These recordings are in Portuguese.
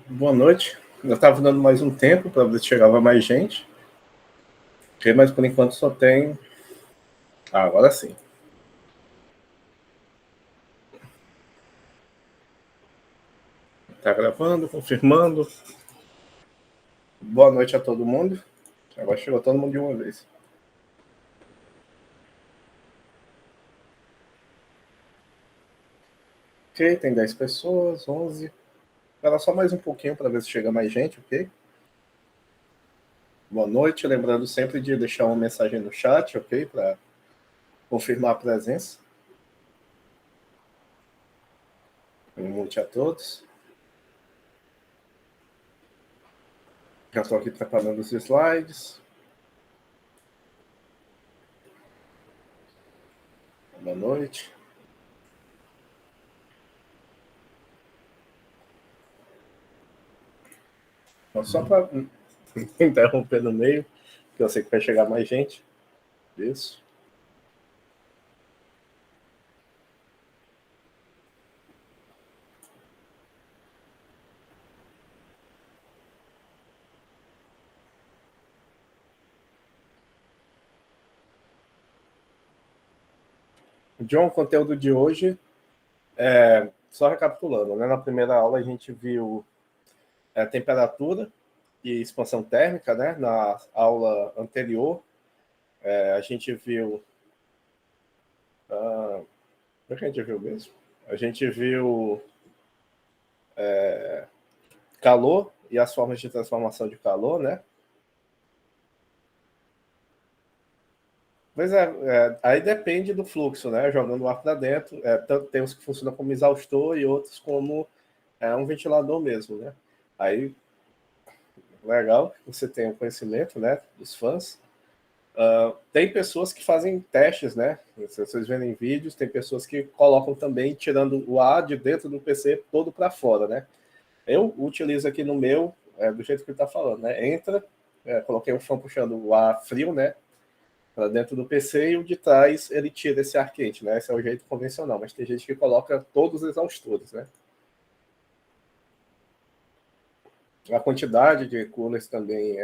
Boa noite. Eu estava dando mais um tempo para ver se chegava mais gente. Mas por enquanto só tem. Agora sim. Está gravando, confirmando. Boa noite a todo mundo. Agora chegou todo mundo de uma vez. Ok, tem 10 pessoas, 11. Espera só mais um pouquinho para ver se chega mais gente, ok? Boa noite. Lembrando sempre de deixar uma mensagem no chat, ok? Para confirmar a presença. Boa noite a todos. Já estou aqui preparando os slides. Boa noite. Então, só para interromper no meio, que eu sei que vai chegar mais gente. Isso. John, o conteúdo de hoje, só recapitulando, né? Na primeira aula a gente viu temperatura e expansão térmica, né? Na aula anterior a gente viu... o que a gente viu mesmo? A gente viu calor e as formas de transformação de calor, né? Pois aí depende do fluxo, né? Jogando o ar para dentro, tem uns que funcionam como exaustor e outros como um ventilador mesmo, né? Aí, legal, você tem o conhecimento, né, dos fãs. Tem pessoas que fazem testes, né? Se vocês verem vídeos, tem pessoas que colocam também, tirando o ar de dentro do PC todo para fora, né? Eu utilizo aqui no meu, do jeito que ele está falando, né? Entra, coloquei um fã puxando o ar frio, né? Para dentro do PC e o de trás ele tira esse ar quente, né? Esse é o jeito convencional, mas tem gente que coloca todos os exaustores, né? A quantidade de coolers também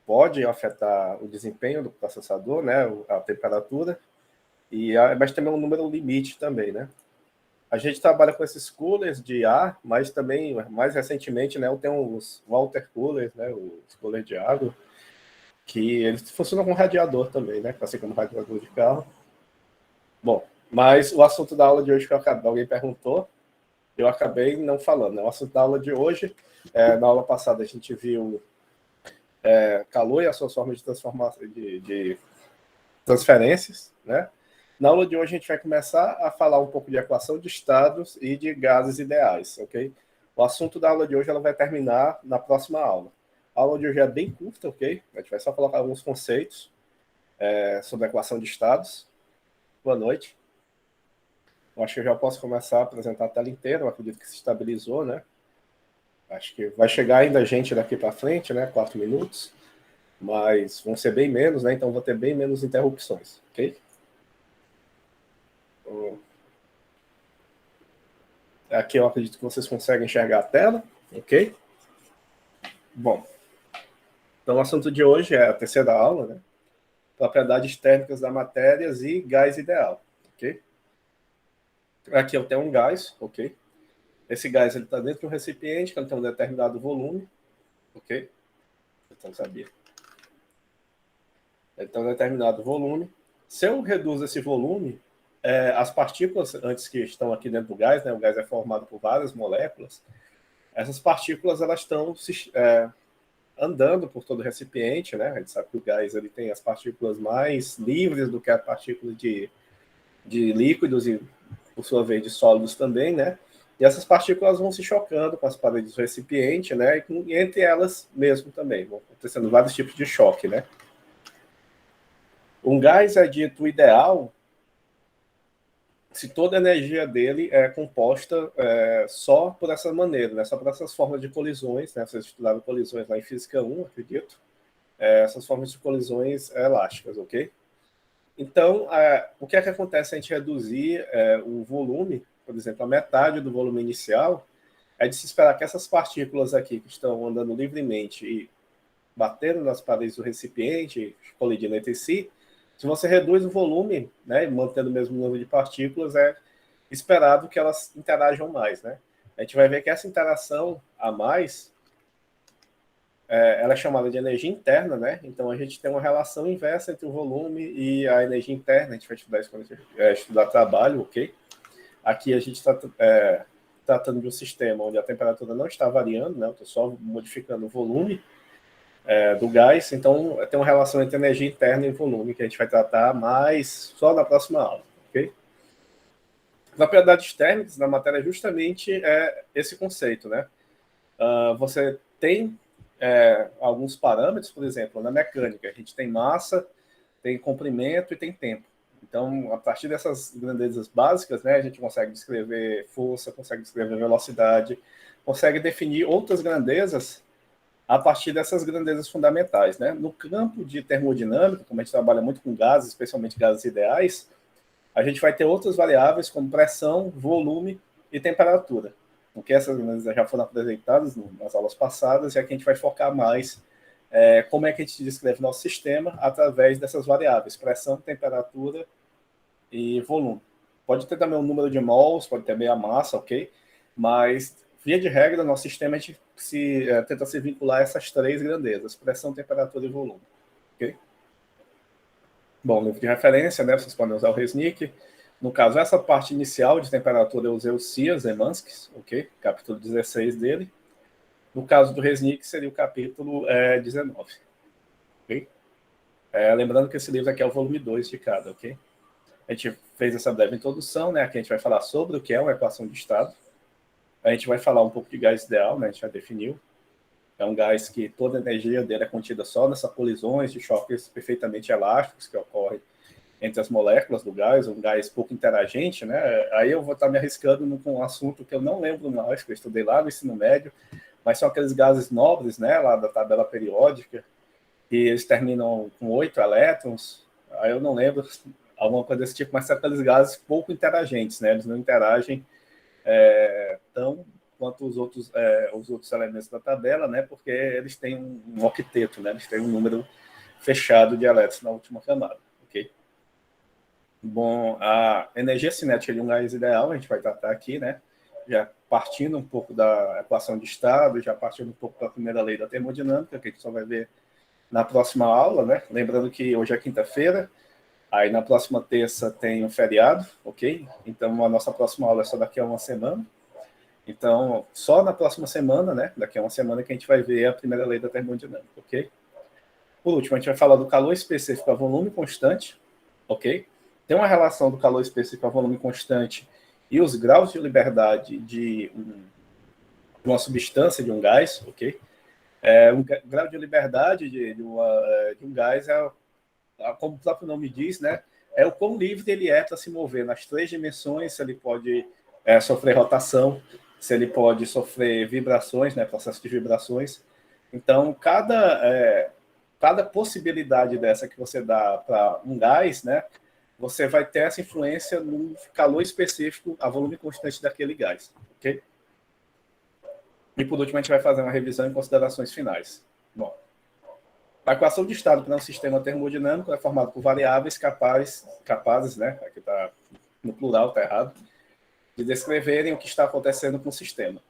pode afetar o desempenho do processador, né? A temperatura. Mas também um número limite também, né? A gente trabalha com esses coolers de ar, mas também, mais recentemente, né, tem os water coolers, né, os coolers de água, que eles funcionam com radiador também, né, assim como radiador de carro. Bom, mas o assunto da aula de hoje que alguém perguntou, eu acabei não falando, né? O assunto da aula de hoje, na aula passada a gente viu calor e as suas formas de transformação, de transferências, né? Na aula de hoje a gente vai começar a falar um pouco de equação de estados e de gases ideais, ok? O assunto da aula de hoje ela vai terminar na próxima aula. A aula de hoje é bem curta, ok? A gente vai só colocar alguns conceitos sobre a equação de estados. Boa noite. Eu acho que eu já posso começar a apresentar a tela inteira, eu acredito que se estabilizou, né? Acho que vai chegar ainda gente daqui para frente, né? 4 minutos, mas vão ser bem menos, né? Então vou ter bem menos interrupções, ok? Aqui eu acredito que vocês conseguem enxergar a tela, ok? Bom, então o assunto de hoje é a terceira aula, né? Propriedades térmicas da matéria e gás ideal, ok? Aqui eu tenho um gás, ok? Esse gás ele está dentro de um recipiente que ele tem um determinado volume, ok? Então sabia. Ele tem um determinado volume. Se eu reduzo esse volume, as partículas antes que estão aqui dentro do gás, né? O gás é formado por várias moléculas. Essas partículas elas estão andando por todo o recipiente, né? A gente sabe que o gás ele tem as partículas mais livres do que as partículas de líquidos e, por sua vez, de sólidos também, né? E essas partículas vão se chocando com as paredes do recipiente, né? E entre elas mesmo também vão acontecendo vários tipos de choque, né? Um gás é dito ideal se toda a energia dele é composta só por essa maneira, né? Só por essas formas de colisões, né? Vocês estudaram colisões lá em Física 1, acredito. Essas formas de colisões elásticas, ok? Então, o que é que acontece se a gente reduzir o volume, por exemplo, a metade do volume inicial, é de se esperar que essas partículas aqui que estão andando livremente e batendo nas paredes do recipiente, colidindo entre si, se você reduz o volume, né, mantendo o mesmo número de partículas, é esperado que elas interajam mais, né? A gente vai ver que essa interação a mais, ela é chamada de energia interna, né? Então a gente tem uma relação inversa entre o volume e a energia interna. A gente vai estudar isso quando a gente estudar trabalho, ok? Aqui a gente está tratando de um sistema onde a temperatura não está variando, né? Eu estou só modificando o volume do gás. Então tem uma relação entre energia interna e volume que a gente vai tratar mais só na próxima aula, ok? Propriedades térmicas da matéria justamente é esse conceito, né? Você tem alguns parâmetros, por exemplo, na mecânica, a gente tem massa, tem comprimento e tem tempo. Então, a partir dessas grandezas básicas, né, a gente consegue descrever força, consegue descrever velocidade, consegue definir outras grandezas a partir dessas grandezas fundamentais, né? No campo de termodinâmica, como a gente trabalha muito com gases, especialmente gases ideais, a gente vai ter outras variáveis como pressão, volume e temperatura, porque essas já foram apresentadas nas aulas passadas e aqui a gente vai focar mais como é que a gente descreve nosso sistema através dessas variáveis, pressão, temperatura e volume. Pode ter também o número de mols, pode ter também a massa, ok? Mas, via de regra, nosso sistema a gente tenta se vincular a essas três grandezas, pressão, temperatura e volume, ok? Bom, livro de referência, né? Vocês podem usar o Resnick. No caso, essa parte inicial de temperatura eu usei o Cia Zemanskis, ok? Capítulo 16 dele. No caso do Resnick, seria o capítulo 19. Ok? Lembrando que esse livro aqui é o volume 2 de cada, ok? A gente fez essa breve introdução, né? Aqui a gente vai falar sobre o que é uma equação de estado. A gente vai falar um pouco de gás ideal, né? A gente já definiu. É um gás que toda a energia dele é contida só nessas colisões de choques perfeitamente elásticos que ocorrem entre as moléculas do gás, um gás pouco interagente, né? Aí eu vou estar me arriscando com um assunto que eu não lembro mais, que eu estudei lá no ensino médio, mas são aqueles gases nobres, né? Lá da tabela periódica, e eles terminam com 8 elétrons. Aí eu não lembro alguma coisa desse tipo, mas são aqueles gases pouco interagentes, né? Eles não interagem tão quanto os outros elementos da tabela, né? Porque eles têm um octeto, né? Eles têm um número fechado de elétrons na última camada, ok? Bom, a energia cinética de um gás ideal, a gente vai tratar aqui, né? Já partindo um pouco da equação de estado, já partindo um pouco da primeira lei da termodinâmica, que a gente só vai ver na próxima aula, né? Lembrando que hoje é quinta-feira, aí na próxima terça tem um feriado, ok? Então a nossa próxima aula é só daqui a uma semana. Então, só na próxima semana, né? Daqui a uma semana que a gente vai ver a primeira lei da termodinâmica, ok? Por último, a gente vai falar do calor específico a volume constante, ok? Tem uma relação do calor específico a volume constante e os graus de liberdade de uma substância, de um gás, ok? Um grau de liberdade de um gás como o próprio nome diz, né? É o quão livre ele é para se mover nas três dimensões, se ele pode sofrer rotação, se ele pode sofrer vibrações, né? Processo de vibrações. Então, cada possibilidade dessa que você dá para um gás, né? Você vai ter essa influência no calor específico a volume constante daquele gás, ok? E por último, a gente vai fazer uma revisão em considerações finais. Bom, a equação de estado para um sistema termodinâmico é formada por variáveis capazes, né? Aqui está no plural, está errado, de descreverem o que está acontecendo com o sistema.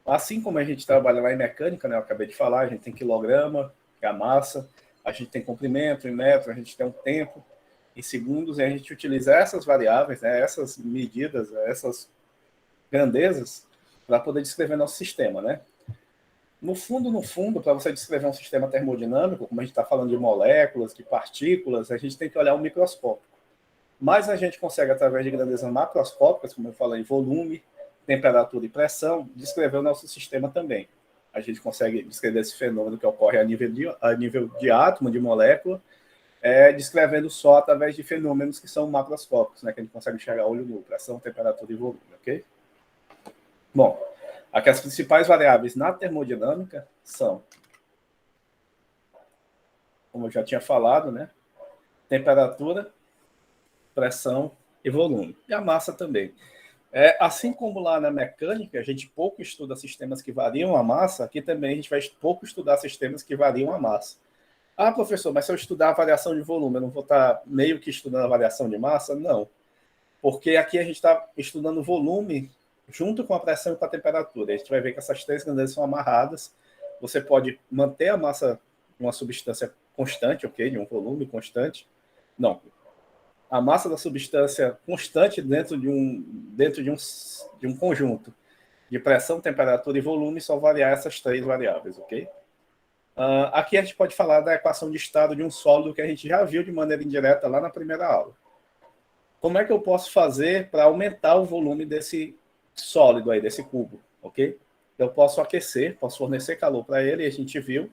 Assim como a gente trabalha lá em mecânica, né? Eu acabei de falar, a gente tem quilograma, que é a massa, a gente tem comprimento em metro, a gente tem um tempo em segundos, e a gente utiliza essas variáveis, né? Essas medidas, essas grandezas, para poder descrever nosso sistema, né? No fundo, para você descrever um sistema termodinâmico, como a gente está falando de moléculas, de partículas, a gente tem que olhar o microscópio. Mas a gente consegue, através de grandezas macroscópicas, como eu falei, volume, temperatura e pressão, descrever o nosso sistema também. A gente consegue descrever esse fenômeno que ocorre a nível de átomo, de molécula, descrevendo só através de fenômenos que são macroscópicos, né, que a gente consegue enxergar a olho nu, pressão, temperatura e volume, ok? Bom, aqui as principais variáveis na termodinâmica são, como eu já tinha falado, né, temperatura, pressão e volume. E a massa também. Assim como lá na mecânica, a gente pouco estuda sistemas que variam a massa, aqui também a gente vai pouco estudar sistemas que variam a massa. Ah, professor, mas se eu estudar a variação de volume, eu não vou estar meio que estudando a variação de massa? Não, porque aqui a gente está estudando volume junto com a pressão e com a temperatura. A gente vai ver que essas três grandezas são amarradas. Você pode manter a massa de uma substância constante, ok? De um volume constante. Não, a massa da substância constante dentro de um conjunto de pressão, temperatura e volume, só variar essas três variáveis, ok? Aqui a gente pode falar da equação de estado de um sólido que a gente já viu de maneira indireta lá na primeira aula. Como é que eu posso fazer para aumentar o volume desse sólido aí, desse cubo, ok? Eu posso aquecer, posso fornecer calor para ele, e a gente viu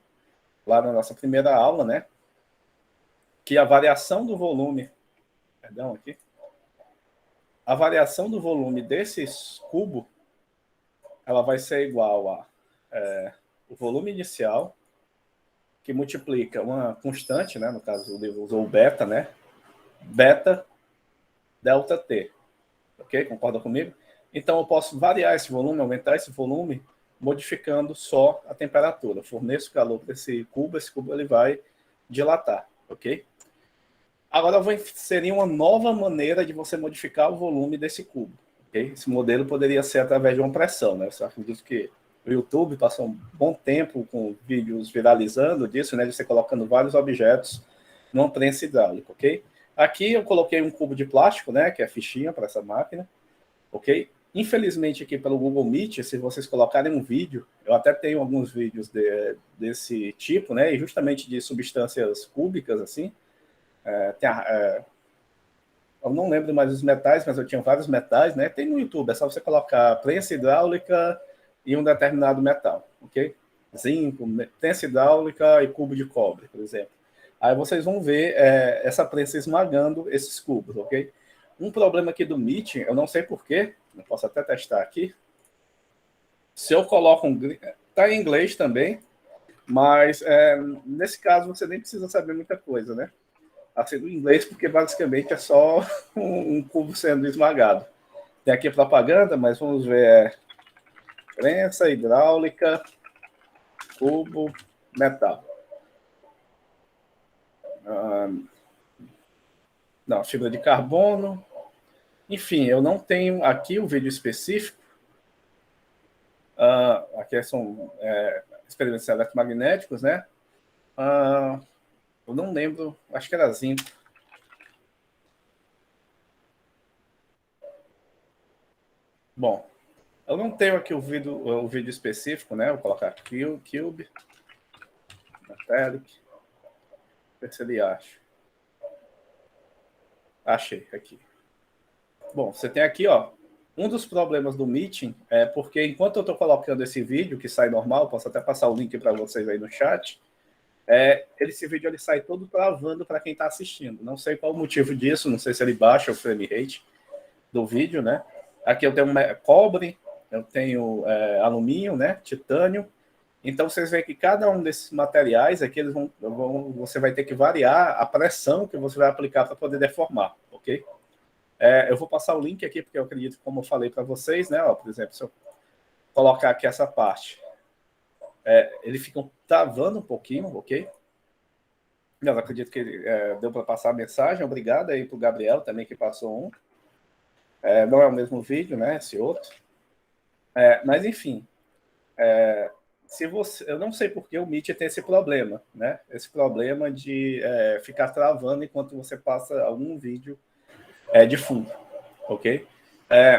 lá na nossa primeira aula, né, que a variação do volume, a variação do volume desse cubo, ela vai ser igual a o volume inicial, que multiplica uma constante, né, no caso ele usou o beta, né, beta delta T, ok? Concorda comigo? Então eu posso variar esse volume, aumentar esse volume, modificando só a temperatura. Forneço calor para esse cubo ele vai dilatar, ok? Agora eu vou inserir uma nova maneira de você modificar o volume desse cubo, ok? Esse modelo poderia ser através de uma pressão, né? Eu acredito que o YouTube passou um bom tempo com vídeos viralizando disso, né? De você colocando vários objetos numa prensa hidráulica, ok? Aqui eu coloquei um cubo de plástico, né? Que é a fichinha para essa máquina, ok? Infelizmente aqui pelo Google Meet, se vocês colocarem um vídeo, eu até tenho alguns vídeos desse tipo, né? E justamente de substâncias cúbicas, assim. Eu não lembro mais os metais, mas eu tinha vários metais, né? Tem no YouTube, é só você colocar prensa hidráulica e um determinado metal, ok? Zinco, prensa hidráulica e cubo de cobre, por exemplo. Aí vocês vão ver essa prensa esmagando esses cubos, ok? Um problema aqui do Meet, eu não sei porquê, eu posso até testar aqui. Se eu coloco tá em inglês também, mas nesse caso você nem precisa saber muita coisa, né? Assim, do inglês, porque basicamente é só um cubo sendo esmagado. Tem aqui a propaganda, mas vamos ver. Prensa hidráulica, cubo, metal. Não, fibra de carbono. Enfim, eu não tenho aqui o vídeo específico. Aqui são experimentos eletromagnéticos, né? Eu não lembro, acho que era zinco. Bom, eu não tenho aqui o vídeo específico, né? Vou colocar aqui o Cube, Metallic. Ver se ele acha. Achei aqui. Bom, você tem aqui, ó. Um dos problemas do Meeting é porque enquanto eu estou colocando esse vídeo, que sai normal, posso até passar o link para vocês aí no chat, esse vídeo ele sai todo travando para quem está assistindo. Não sei qual o motivo disso, não sei se ele baixa o frame rate do vídeo, né? Aqui eu tenho cobre, eu tenho alumínio, né? Titânio. Então vocês veem que cada um desses materiais aqui você vai ter que variar a pressão que você vai aplicar para poder deformar, ok? Eu vou passar o link aqui, porque eu acredito, como eu falei para vocês, né? Ó, por exemplo, se eu colocar aqui essa parte, ele fica travando um pouquinho, ok? Eu acredito que deu para passar a mensagem. Obrigado aí para o Gabriel também, que passou um. Não é o mesmo vídeo, né? Esse outro. Mas, enfim, eu não sei por que o Meet tem esse problema, né? Esse problema de ficar travando enquanto você passa algum vídeo de fundo, ok?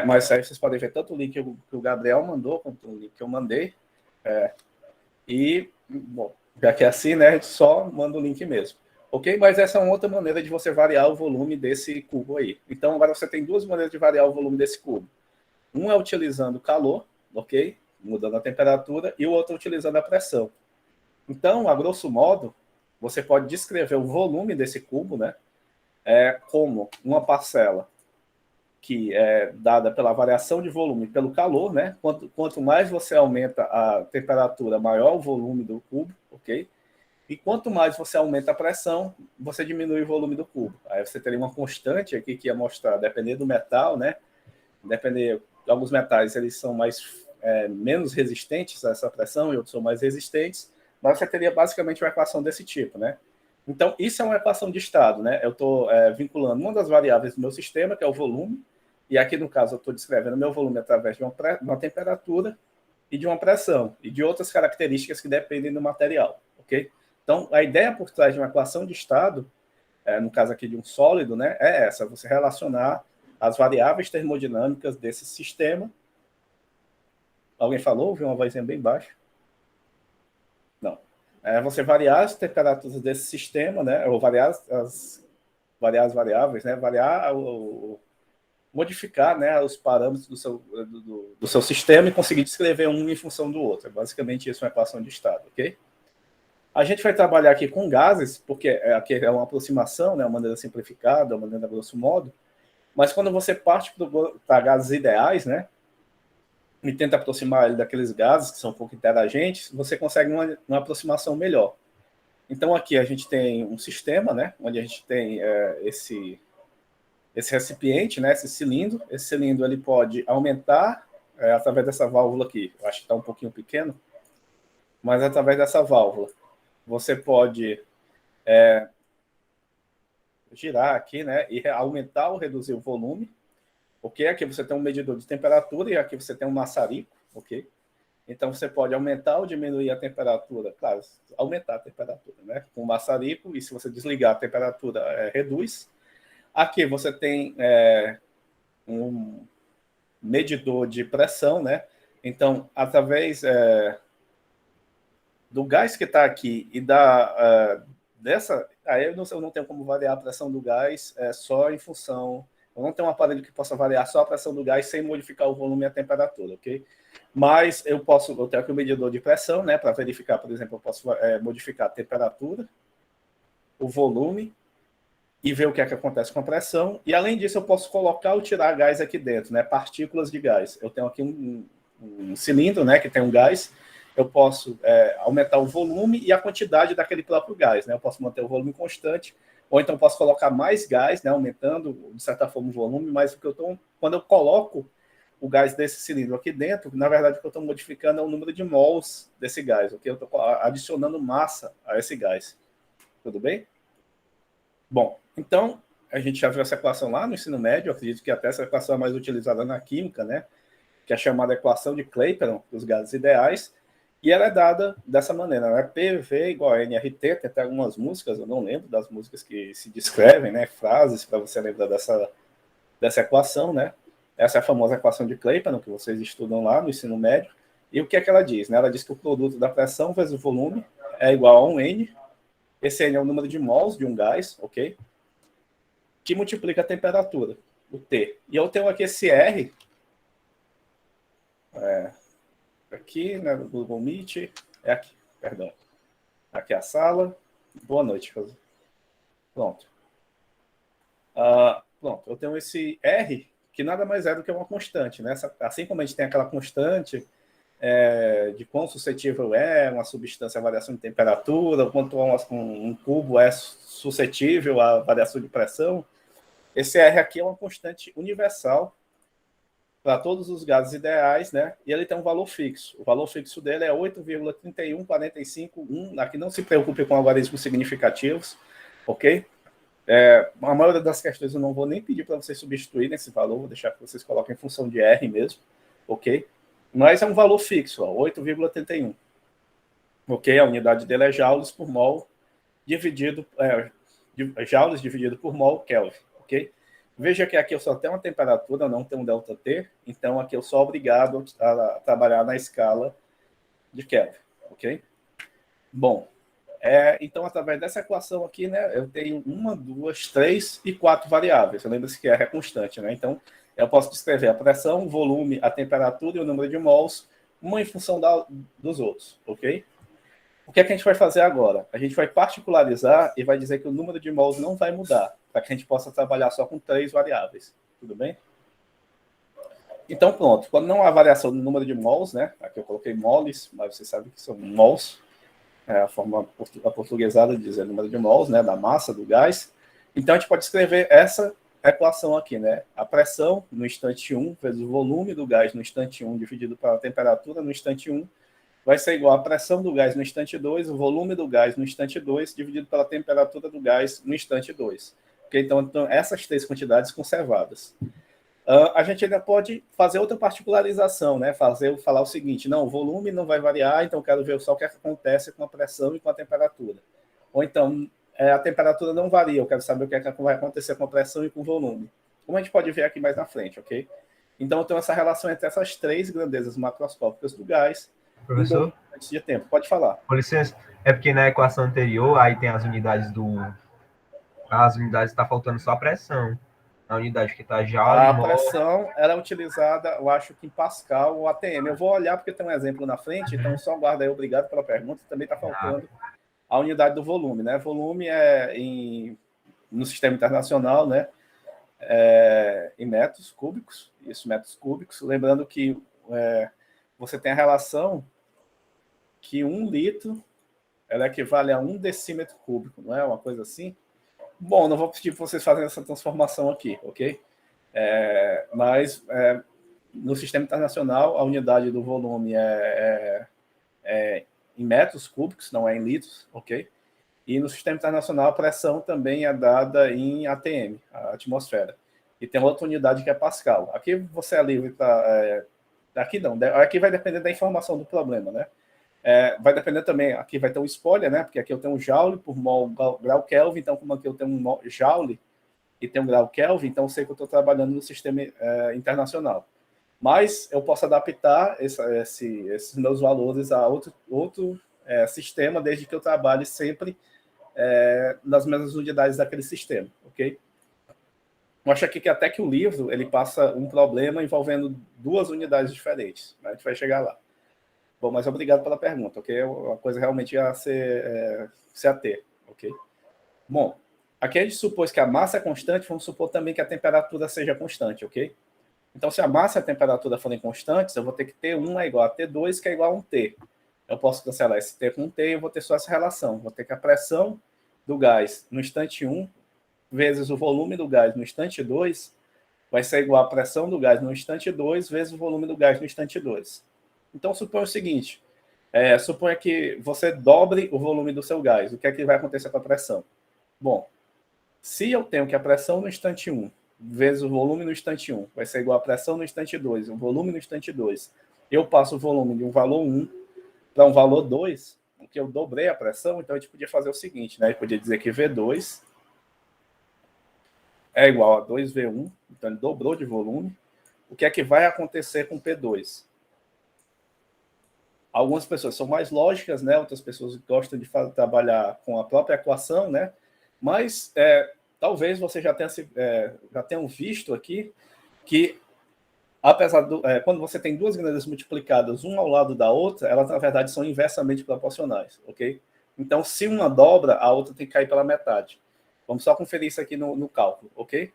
Mas aí vocês podem ver tanto o link que o Gabriel mandou, quanto o link que eu mandei. Bom, já que é assim, né, a gente só manda o link mesmo. Ok? Mas essa é uma outra maneira de você variar o volume desse cubo aí. Então, agora você tem duas maneiras de variar o volume desse cubo. Um é utilizando calor, ok? Mudando a temperatura, e o outro utilizando a pressão. Então, a grosso modo, você pode descrever o volume desse cubo, né? Como uma parcela que é dada pela variação de volume pelo calor, né? Quanto mais você aumenta a temperatura, maior o volume do cubo, ok? E quanto mais você aumenta a pressão, você diminui o volume do cubo. Aí você teria uma constante aqui que ia mostrar, dependendo do metal, né? depender, alguns metais eles são menos resistentes a essa pressão e outros são mais resistentes, mas você teria basicamente uma equação desse tipo, né? Então, isso é uma equação de estado, né? Eu estou vinculando uma das variáveis do meu sistema, que é o volume, e aqui, no caso, eu estou descrevendo o meu volume através de uma temperatura e de uma pressão, e de outras características que dependem do material, ok? Então, a ideia por trás de uma equação de estado, no caso aqui de um sólido, né, é essa, você relacionar as variáveis termodinâmicas desse sistema. Alguém falou? Ouviu uma vozinha bem baixa? Não. Você variar as temperaturas desse sistema, né, ou variar as variáveis, né, modificar, né, os parâmetros do seu sistema e conseguir descrever um em função do outro. Basicamente, isso é uma equação de estado, ok? A gente vai trabalhar aqui com gases, porque aqui é uma aproximação, né, uma maneira simplificada, uma maneira grosso modo, mas quando você parte para gases ideais, né, e tenta aproximar ele daqueles gases que são um pouco interagentes, você consegue uma aproximação melhor. Então, aqui a gente tem um sistema, né, onde a gente tem esse recipiente, né, esse cilindro. Esse cilindro ele pode aumentar através dessa válvula aqui. Eu acho que está um pouquinho pequeno, mas através dessa válvula você pode girar aqui, né, e aumentar ou reduzir o volume. Ok? Aqui você tem um medidor de temperatura e aqui você tem um maçarico, ok? Então você pode aumentar ou diminuir a temperatura, claro, aumentar a temperatura, né? Com o maçarico, e se você desligar a temperatura, reduz. Aqui você tem um medidor de pressão, né? Então, através do gás que está aqui e dessa... Aí eu não tenho como variar a pressão do gás só em função... Eu não tenho um aparelho que possa variar só a pressão do gás sem modificar o volume e a temperatura, ok? Mas eu tenho aqui um medidor de pressão, né? Para verificar, por exemplo, eu posso modificar a temperatura, o volume e ver o que é que acontece com a pressão. E além disso, eu posso colocar ou tirar gás aqui dentro, né? Partículas de gás. Eu tenho aqui um cilindro, né? Que tem um gás. Eu posso aumentar o volume e a quantidade daquele próprio gás, né? Eu posso manter o volume constante, ou então posso colocar mais gás, né? Aumentando, de certa forma, o volume, mas quando eu coloco o gás desse cilindro aqui dentro, na verdade, o que eu estou modificando é o número de mols desse gás, ok? Eu estou adicionando massa a esse gás. Tudo bem? Bom, então, a gente já viu essa equação lá no ensino médio, eu acredito que até essa equação é mais utilizada na química, né? Que é chamada equação de Clapeyron, dos gases ideais, e ela é dada dessa maneira, né? PV igual a nRT, tem até algumas músicas, eu não lembro das músicas que se descrevem, né? Frases para você lembrar dessa equação, né? Essa é a famosa equação de Clapeyron, que vocês estudam lá no ensino médio. E o que é que ela diz? Né? Ela diz que o produto da pressão vezes o volume é igual a um N. Esse N é o número de mols de um gás, ok? Que multiplica a temperatura, o T. E eu tenho aqui esse R, aqui, né, no Google Meet, aqui, perdão. Aqui é a sala. Boa noite. Pronto. Pronto, eu tenho esse R, que nada mais é do que uma constante, né? Assim como a gente tem aquela constante de quão suscetível é uma substância à variação de temperatura, quanto um cubo é suscetível à variação de pressão, esse R aqui é uma constante universal para todos os gases ideais, né? E ele tem um valor fixo. O valor fixo dele é 8,31451. Aqui não se preocupe com algarismos significativos, ok? A maioria das questões eu não vou nem pedir para vocês substituírem esse valor, vou deixar que vocês coloquem em função de R mesmo, ok? Mas é um valor fixo, 8,31. Ok? A unidade dele é joules por mol joules dividido por mol Kelvin, ok? Veja que aqui eu só tenho uma temperatura, não tenho um ΔT, então aqui eu sou obrigado a trabalhar na escala de Kelvin, ok? Bom, então, através dessa equação aqui, né, eu tenho 1, 2, 3 e 4 variáveis. Lembra-se que R é constante, né? Então, eu posso descrever a pressão, o volume, a temperatura e o número de mols, uma em função dos outros, ok? O que é que a gente vai fazer agora? A gente vai particularizar e vai dizer que o número de mols não vai mudar, para que a gente possa trabalhar só com 3 variáveis. Tudo bem? Então, pronto. Quando não há variação no número de mols, né? Aqui eu coloquei moles, mas vocês sabem que são mols. A forma portuguesada de dizer número de mols, né? Da massa, do gás. Então, a gente pode escrever essa equação aqui, né? A pressão no instante 1 vezes o volume do gás no instante 1 dividido pela temperatura no instante 1 vai ser igual à pressão do gás no instante 2, o volume do gás no instante 2, dividido pela temperatura do gás no instante 2. Okay? Então, essas três quantidades conservadas. A gente ainda pode fazer outra particularização, né? Falar o seguinte, não, o volume não vai variar, então eu quero ver só o que acontece com a pressão e com a temperatura. Ou então, a temperatura não varia, eu quero saber o que vai acontecer com a pressão e com o volume. Como a gente pode ver aqui mais na frente, ok? Então, eu tenho essa relação entre essas três grandezas macroscópicas do gás. Professor? Antes de tempo, pode falar. Com licença, é porque na equação anterior, aí tem as unidades está faltando só a pressão. A unidade que está joule, A mol. pressão era utilizada, eu acho que em Pascal ou ATM. Eu vou olhar porque tem um exemplo na frente, então só guarda aí, obrigado pela pergunta. Também está faltando a unidade do volume, né? Volume no sistema internacional, né? Em metros cúbicos, isso, metros cúbicos. Lembrando que você tem a relação que 1 litro ela equivale a 1 decímetro cúbico, não é uma coisa assim? Bom, não vou pedir para vocês fazerem essa transformação aqui, ok? Mas no sistema internacional, a unidade do volume é em metros cúbicos, não é em litros, ok? E no sistema internacional, a pressão também é dada em ATM, a atmosfera. E tem outra unidade que é Pascal. Aqui você é livre para... aqui não, aqui vai depender da informação do problema, né? Vai depender também, aqui vai ter um spoiler, né? Porque aqui eu tenho um joule por mol grau Kelvin, então como aqui eu tenho um joule e tenho um grau Kelvin, então eu sei que eu estou trabalhando no sistema internacional. Mas eu posso adaptar esses meus valores a outro sistema, desde que eu trabalhe sempre nas mesmas unidades daquele sistema, ok? Eu acho aqui que até que o livro ele passa um problema envolvendo duas unidades diferentes, né? A gente vai chegar lá. Bom, mas obrigado pela pergunta, ok? É uma coisa realmente a se ater, ok? Bom, aqui a gente supôs que a massa é constante, vamos supor também que a temperatura seja constante, ok? Então, se a massa e a temperatura forem constantes, eu vou ter que T1 é igual a T2, que é igual a 1T. Eu posso cancelar esse T com T e eu vou ter só essa relação. Vou ter que a pressão do gás no instante 1 vezes o volume do gás no instante 2 vai ser igual à pressão do gás no instante 2 vezes o volume do gás no instante 2. Então, suponha o seguinte, suponha que você dobre o volume do seu gás. O que é que vai acontecer com a pressão? Bom, se eu tenho que a pressão no instante 1 vezes o volume no instante 1 vai ser igual a pressão no instante 2, o volume no instante 2, eu passo o volume de um valor 1 para um valor 2, porque eu dobrei a pressão, então a gente podia fazer o seguinte, né? A gente podia dizer que V2 é igual a 2V1, então ele dobrou de volume. O que é que vai acontecer com P2? Algumas pessoas são mais lógicas, né? Outras pessoas gostam de trabalhar com a própria equação, né? Mas talvez você já tenham visto aqui que, apesar quando você tem duas grandezas multiplicadas uma ao lado da outra, elas, na verdade, são inversamente proporcionais, ok? Então, se uma dobra, a outra tem que cair pela metade. Vamos só conferir isso aqui no cálculo, ok?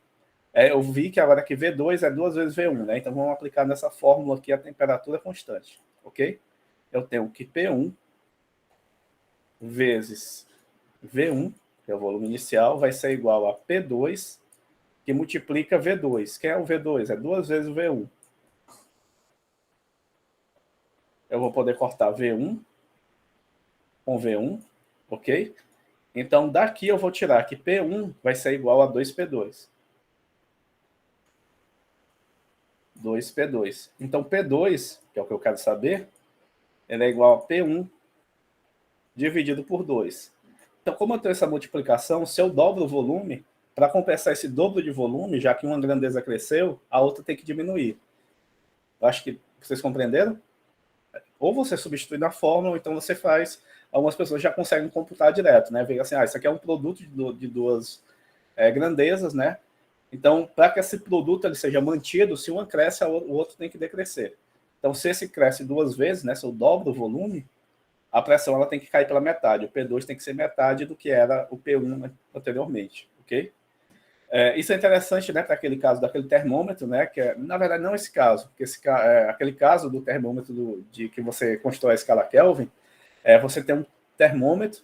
Eu vi que agora que V2 é 2 vezes V1, né? Então, vamos aplicar nessa fórmula aqui a temperatura constante, ok? Eu tenho que P1 vezes V1, que é o volume inicial, vai ser igual a P2, que multiplica V2. Quem é o V2? É 2 vezes o V1. Eu vou poder cortar V1 com V1, ok? Então, daqui eu vou tirar que P1 vai ser igual a 2P2. 2P2. Então, P2, que é o que eu quero saber, ele é igual a P1 dividido por 2. Então, como eu tenho essa multiplicação, se eu dobro o volume, para compensar esse dobro de volume, já que uma grandeza cresceu, a outra tem que diminuir. Eu acho que vocês compreenderam? Ou você substitui na fórmula, ou então você faz... Algumas pessoas já conseguem computar direto, né? Vê assim, isso aqui é um produto de duas grandezas, né? Então, para que esse produto ele seja mantido, se uma cresce, o outro tem que decrescer. Então, se esse cresce duas vezes, né? Se eu dobro o volume, a pressão ela tem que cair pela metade. O P2 tem que ser metade do que era o P1 anteriormente, ok? Isso é interessante, né, para aquele caso daquele termômetro, né, que na verdade não esse caso, porque aquele caso do termômetro de que você constrói a escala Kelvin, você tem um termômetro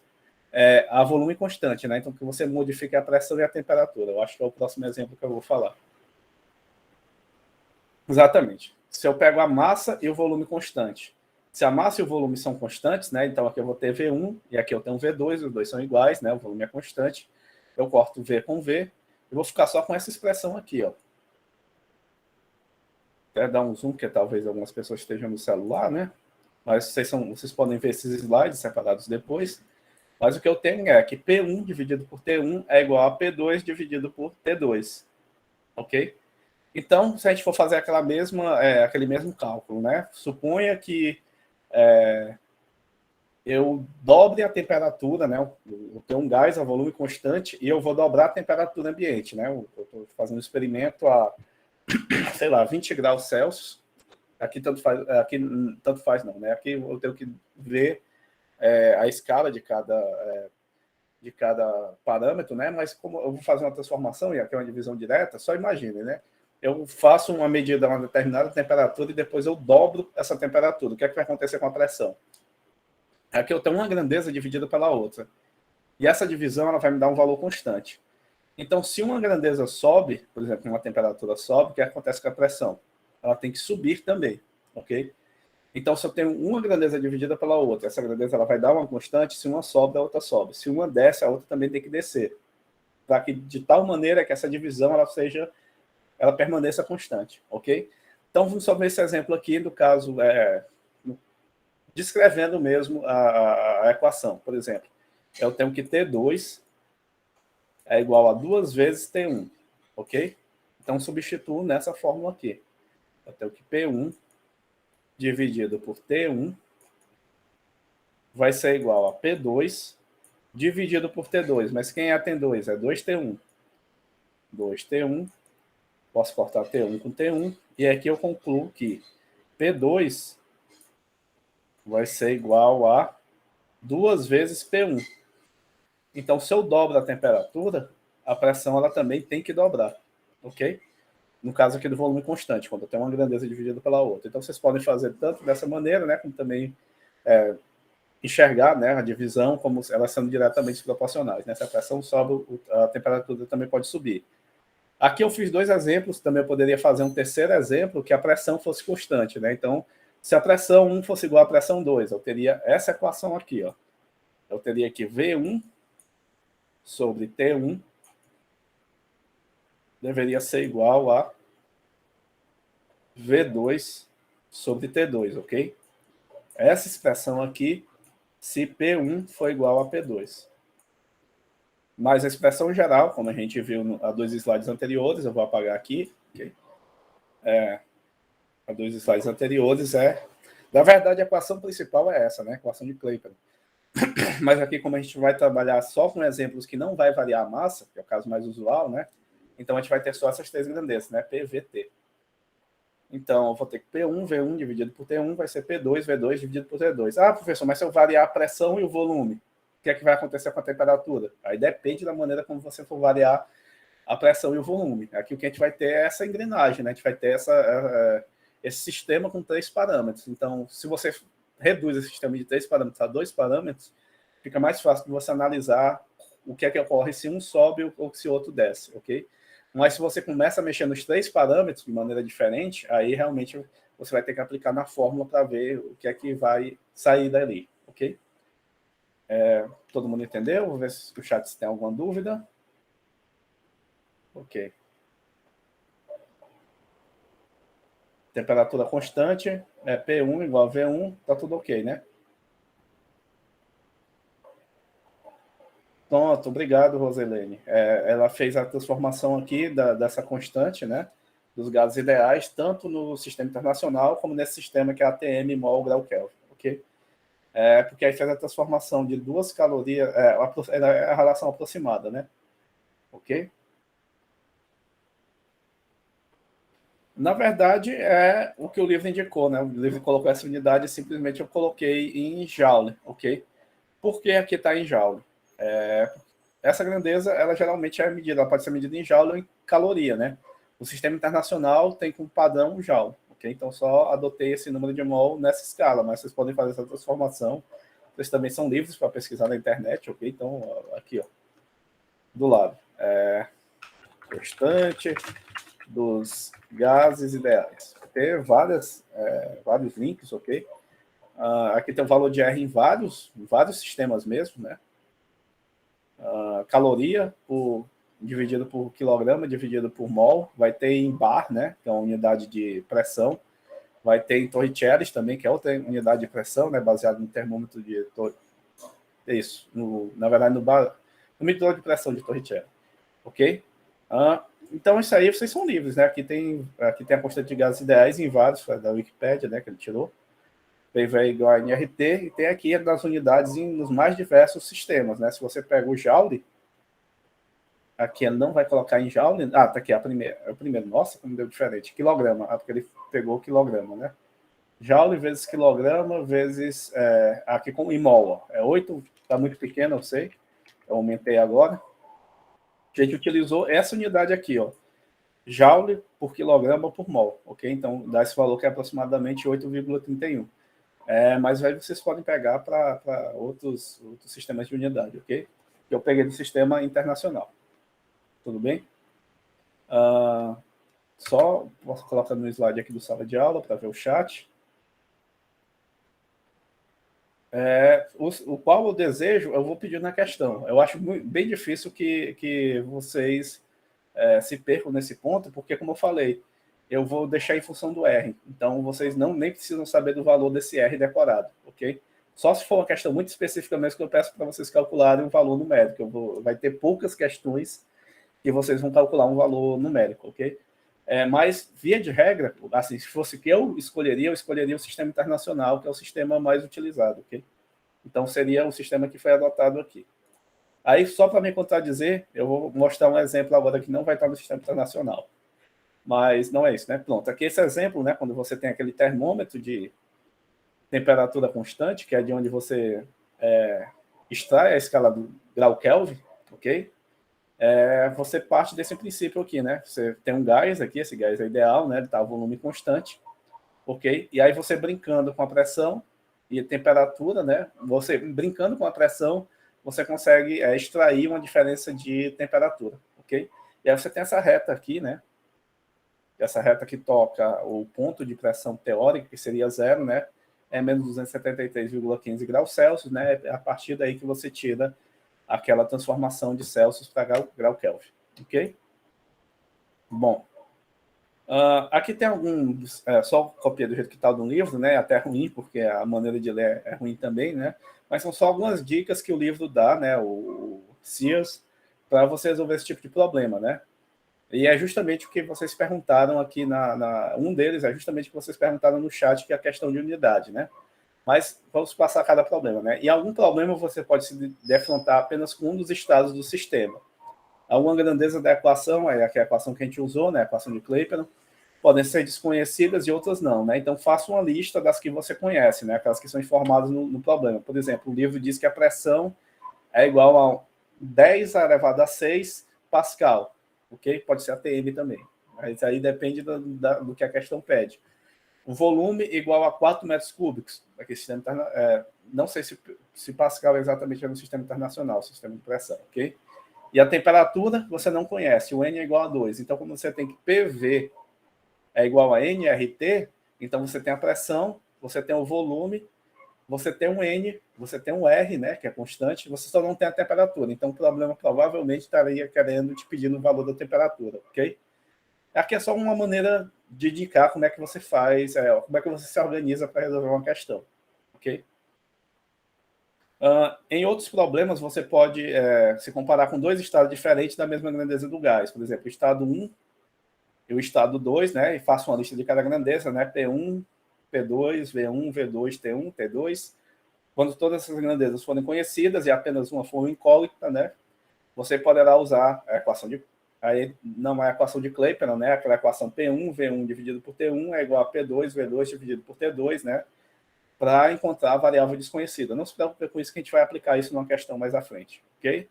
a volume constante, né? Então, que você modifica a pressão e a temperatura. Eu acho que é o próximo exemplo que eu vou falar. Exatamente. Se eu pego a massa e o volume constante. Se a massa e o volume são constantes, né? Então aqui eu vou ter V1 e aqui eu tenho V2, os dois são iguais, né? O volume é constante. Eu corto V com V e vou ficar só com essa expressão aqui, ó. Até dar um zoom, porque talvez algumas pessoas estejam no celular, né? Mas vocês podem ver esses slides separados depois. Mas o que eu tenho é que P1 dividido por T1 é igual a P2 dividido por T2. Ok? Então, se a gente for fazer aquele mesmo cálculo, né? Suponha que eu dobre a temperatura, né? Eu tenho um gás a volume constante e eu vou dobrar a temperatura ambiente, né? Eu estou fazendo um experimento a, sei lá, 20 graus Celsius. Aqui tanto faz não, né? Aqui eu tenho que ver a escala de cada parâmetro, né? Mas como eu vou fazer uma transformação e aqui é uma divisão direta, só imagine, né? Eu faço uma medida a uma determinada temperatura e depois eu dobro essa temperatura. O que é que vai acontecer com a pressão? Aqui eu tenho uma grandeza dividida pela outra. E essa divisão ela vai me dar um valor constante. Então, se uma grandeza sobe, por exemplo, uma temperatura sobe, o que acontece com a pressão? Ela tem que subir também, ok? Então, se eu tenho uma grandeza dividida pela outra, essa grandeza ela vai dar uma constante, se uma sobe, a outra sobe. Se uma desce, a outra também tem que descer. Para que, de tal maneira que essa divisão ela permaneça constante, ok? Então, vamos só ver esse exemplo aqui, do caso, descrevendo mesmo a equação. Por exemplo, eu tenho que T2 é igual a 2 vezes T1, ok? Então, substituo nessa fórmula aqui. Eu tenho que P1 dividido por T1 vai ser igual a P2 dividido por T2. Mas quem é T2? É 2T1. 2T1. Posso cortar T1 com T1. E aqui eu concluo que P2 vai ser igual a 2 vezes P1. Então, se eu dobro a temperatura, a pressão ela também tem que dobrar. Ok? No caso aqui do volume constante, quando eu tenho uma grandeza dividida pela outra. Então, vocês podem fazer tanto dessa maneira, né, como também enxergar, né, a divisão como elas sendo diretamente proporcionais. Né? Se a pressão sobe, a temperatura também pode subir. Aqui eu fiz 2 exemplos, também eu poderia fazer um terceiro exemplo, que a pressão fosse constante. Né? Então, se a pressão 1 fosse igual à pressão 2, eu teria essa equação aqui. Ó. Eu teria que V1 sobre T1 deveria ser igual a V2 sobre T2, ok? Essa expressão aqui, se P1 for igual a P2. Mas a expressão geral, como a gente viu há 2 slides anteriores, eu vou apagar aqui, ok? Há 2 slides anteriores na verdade, a equação principal é essa, né? A equação de Clapeyron. Mas aqui, como a gente vai trabalhar só com exemplos que não vai variar a massa, que é o caso mais usual, né? Então, a gente vai ter só essas 3 grandezas, né? P, V, T. Então, eu vou ter que P1, V1 dividido por T1 vai ser P2, V2 dividido por T2. Ah, professor, mas se eu variar a pressão e o volume, o que é que vai acontecer com a temperatura? Aí depende da maneira como você for variar a pressão e o volume. Aqui o que a gente vai ter é essa engrenagem, né? A gente vai ter esse sistema com 3 parâmetros. Então, se você reduz esse sistema de 3 parâmetros a 2 parâmetros, fica mais fácil de você analisar o que é que ocorre se um sobe ou se o outro desce, ok? Mas se você começa a mexer nos 3 parâmetros de maneira diferente, aí realmente você vai ter que aplicar na fórmula para ver o que é que vai sair dali, ok? Todo mundo entendeu? Vou ver se o chat tem alguma dúvida. Ok. Temperatura constante, P1 igual a V1, tá tudo ok, né? Pronto, obrigado, Roselene. Ela fez a transformação aqui dessa constante, né, dos gases ideais, tanto no sistema internacional como nesse sistema que é ATM, mol, grau Kelvin, ok? Porque aí fez a transformação de 2 calorias, a relação aproximada, né? Ok? Na verdade, é o que o livro indicou, né? O livro colocou essa unidade e simplesmente eu coloquei em joule, ok? Por que aqui está em joule? Essa grandeza, ela geralmente é medida, ela pode ser medida em joule ou em caloria, né? O sistema internacional tem como padrão joule, ok? Então, só adotei esse número de mol nessa escala, mas vocês podem fazer essa transformação Vocês também são livres para pesquisar na internet, ok? Então, aqui, ó, do lado. Constante dos gases ideais. Tem vários links, ok? Aqui tem o valor de R em vários sistemas mesmo, né? Caloria dividido por quilograma, dividido por mol. Vai ter em bar, né? Que é uma unidade de pressão. Vai ter em Torricelli também, que é outra unidade de pressão, né? Baseado no termômetro de isso, na verdade, no medidor de pressão de Torricelli. Ok? Então, isso aí vocês são livres, né? Aqui tem a constante de gases ideais em vários, da Wikipédia, né? Que ele tirou. PV é igual a NRT, e tem aqui das unidades nos mais diversos sistemas, né? Se você pega o Joule, aqui ele não vai colocar em Joule. Tá aqui, o primeiro. Nossa, como deu diferente. Quilograma, porque ele pegou quilograma, né? Joule vezes quilograma vezes, aqui com mol, ó. 8, tá muito pequeno, eu sei. Eu aumentei agora. A gente utilizou essa unidade aqui, ó. Joule por quilograma por mol, ok? Então, dá esse valor que é aproximadamente 8,31. Mas aí vocês podem pegar para outros sistemas de unidade, ok? Eu peguei do sistema internacional. Tudo bem? Só posso colocar no slide aqui do sala de aula para ver o chat. O qual eu desejo, eu vou pedir na questão. Eu acho bem difícil que vocês se percam nesse ponto, porque, como eu falei, eu vou deixar em função do R. Então, vocês nem precisam saber do valor desse R decorado, ok? Só se for uma questão muito específica mesmo que eu peço para vocês calcularem um valor numérico. Vai ter poucas questões que vocês vão calcular um valor numérico, ok? Mas, via de regra, assim, se fosse que eu escolheria o sistema internacional, que é o sistema mais utilizado, ok? Então, seria o sistema que foi adotado aqui. Aí, só para me contradizer, eu vou mostrar um exemplo agora que não vai estar no sistema internacional. Mas não é isso, né? Pronto, aqui esse exemplo, né? Quando você tem aquele termômetro de temperatura constante, que é de onde você extrai a escala do grau Kelvin, ok? Você parte desse princípio aqui, né? Você tem um gás aqui, esse gás é ideal, né? Ele está a volume constante, ok? E aí você brincando com a pressão e a temperatura, né? Você brincando com a pressão, você consegue extrair uma diferença de temperatura, ok? E aí você tem essa reta aqui, né? Essa reta que toca o ponto de pressão teórica, que seria zero, né? É menos 273,15 graus Celsius, né? É a partir daí que você tira aquela transformação de Celsius para grau Kelvin, ok? Bom, aqui tem alguns, só copia do jeito que está no livro, né? Até ruim, porque a maneira de ler é ruim também, né? Mas são só algumas dicas que o livro dá, né? O Sears, para você resolver esse tipo de problema, né? E é justamente o que vocês perguntaram aqui um deles é justamente o que vocês perguntaram no chat, que é a questão de unidade, né? Mas vamos passar cada problema, né? E algum problema você pode se defrontar apenas com um dos estados do sistema. Alguma grandeza da equação, que é a equação que a gente usou, né? A equação de Clapeyron, podem ser desconhecidas e outras não, né? Então faça uma lista das que você conhece, né? Aquelas que são informadas no problema. Por exemplo, o livro diz que a pressão é igual a 10 elevado a 6 Pascal. Ok? Pode ser ATM também. Mas aí depende do que a questão pede. O volume igual a 4 metros cúbicos. Aqui, sistema não sei se Pascal exatamente é no sistema internacional, sistema de pressão, ok? E a temperatura você não conhece. O N é igual a 2. Então, quando você tem que PV é igual a NRT, então você tem a pressão, você tem o volume, você tem um N, você tem um R, né, que é constante, você só não tem a temperatura. Então, o problema provavelmente estaria querendo te pedir o valor da temperatura, ok? Aqui é só uma maneira de indicar como é que você faz, como é que você se organiza para resolver uma questão, ok? Em outros problemas, você pode se comparar com dois estados diferentes da mesma grandeza do gás. Por exemplo, o estado 1 e o estado 2, né, e faço uma lista de cada grandeza, né, P1, P2, V1, V2, T1, T2. Quando todas essas grandezas forem conhecidas e apenas uma for incógnita, né, você poderá usar a equação de... Aí não é a equação de Clapeyron, né, aquela equação P1, V1 dividido por T1 é igual a P2, V2 dividido por T2, né, para encontrar a variável desconhecida. Não se preocupe com isso, que a gente vai aplicar isso numa questão mais à frente, ok?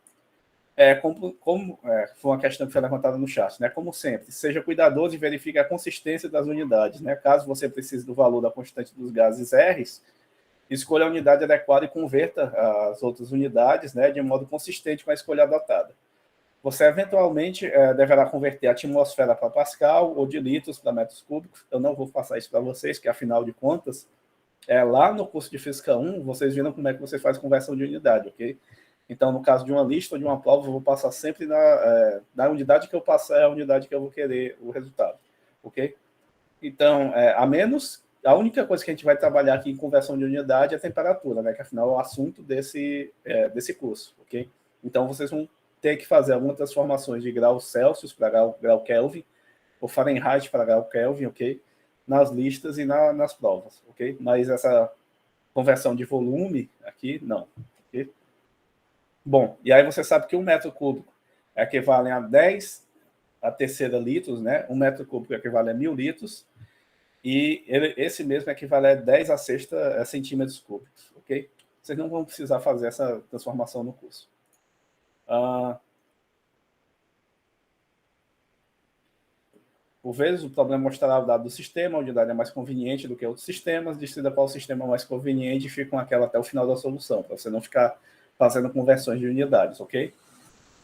Foi uma questão que foi levantada no chat, né? Como sempre, seja cuidadoso e verifique a consistência das unidades, né? Caso você precise do valor da constante dos gases R, escolha a unidade adequada e converta as outras unidades, né, de modo consistente com a escolha adotada. Você, eventualmente, deverá converter a atmosfera para Pascal ou de litros para metros cúbicos. Eu não vou passar isso para vocês, que, afinal de contas, lá no curso de Física 1, vocês viram como é que você faz conversão de unidade, ok? Então, no caso de uma lista ou de uma prova, eu vou passar sempre na unidade que eu passar, é a unidade que eu vou querer o resultado, ok? Então, a única coisa que a gente vai trabalhar aqui em conversão de unidade é a temperatura, né? Que afinal é o assunto desse curso, ok? Então, vocês vão ter que fazer algumas transformações de graus Celsius para grau Kelvin, ou Fahrenheit para grau Kelvin, ok? Nas listas e nas provas, ok? Mas essa conversão de volume aqui, não, ok? Bom, e aí você sabe que 1 metro cúbico equivale a 10 a terceira litros, né? 1 metro cúbico equivale a 1.000 litros, e esse mesmo equivale a 10 a sexta centímetros cúbicos, ok? Vocês não vão precisar fazer essa transformação no curso. Por vezes, o problema mostrará o dado do sistema, a unidade é mais conveniente do que outros sistemas, decida qual sistema é mais conveniente e fica com aquela até o final da solução, para você não ficar fazendo conversões de unidades, ok?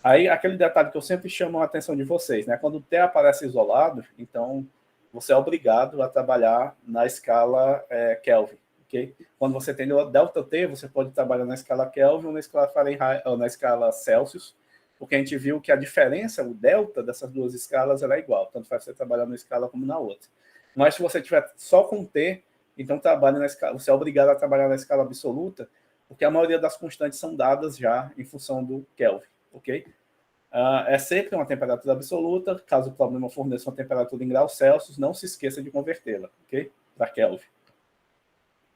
Aí, aquele detalhe que eu sempre chamo a atenção de vocês, né? Quando o T aparece isolado, então você é obrigado a trabalhar na escala Kelvin, ok? Quando você tem o ΔT, você pode trabalhar na escala Kelvin ou na escala Fahrenheit, ou na escala Celsius, porque a gente viu que a diferença, o delta dessas duas escalas, ela é igual, tanto faz você trabalhar numa escala como na outra. Mas se você tiver só com T, então trabalhe na escala, você é obrigado a trabalhar na escala absoluta, porque a maioria das constantes são dadas já em função do Kelvin, ok? É sempre uma temperatura absoluta, caso o problema forneça uma temperatura em graus Celsius, não se esqueça de convertê-la, ok? Para Kelvin.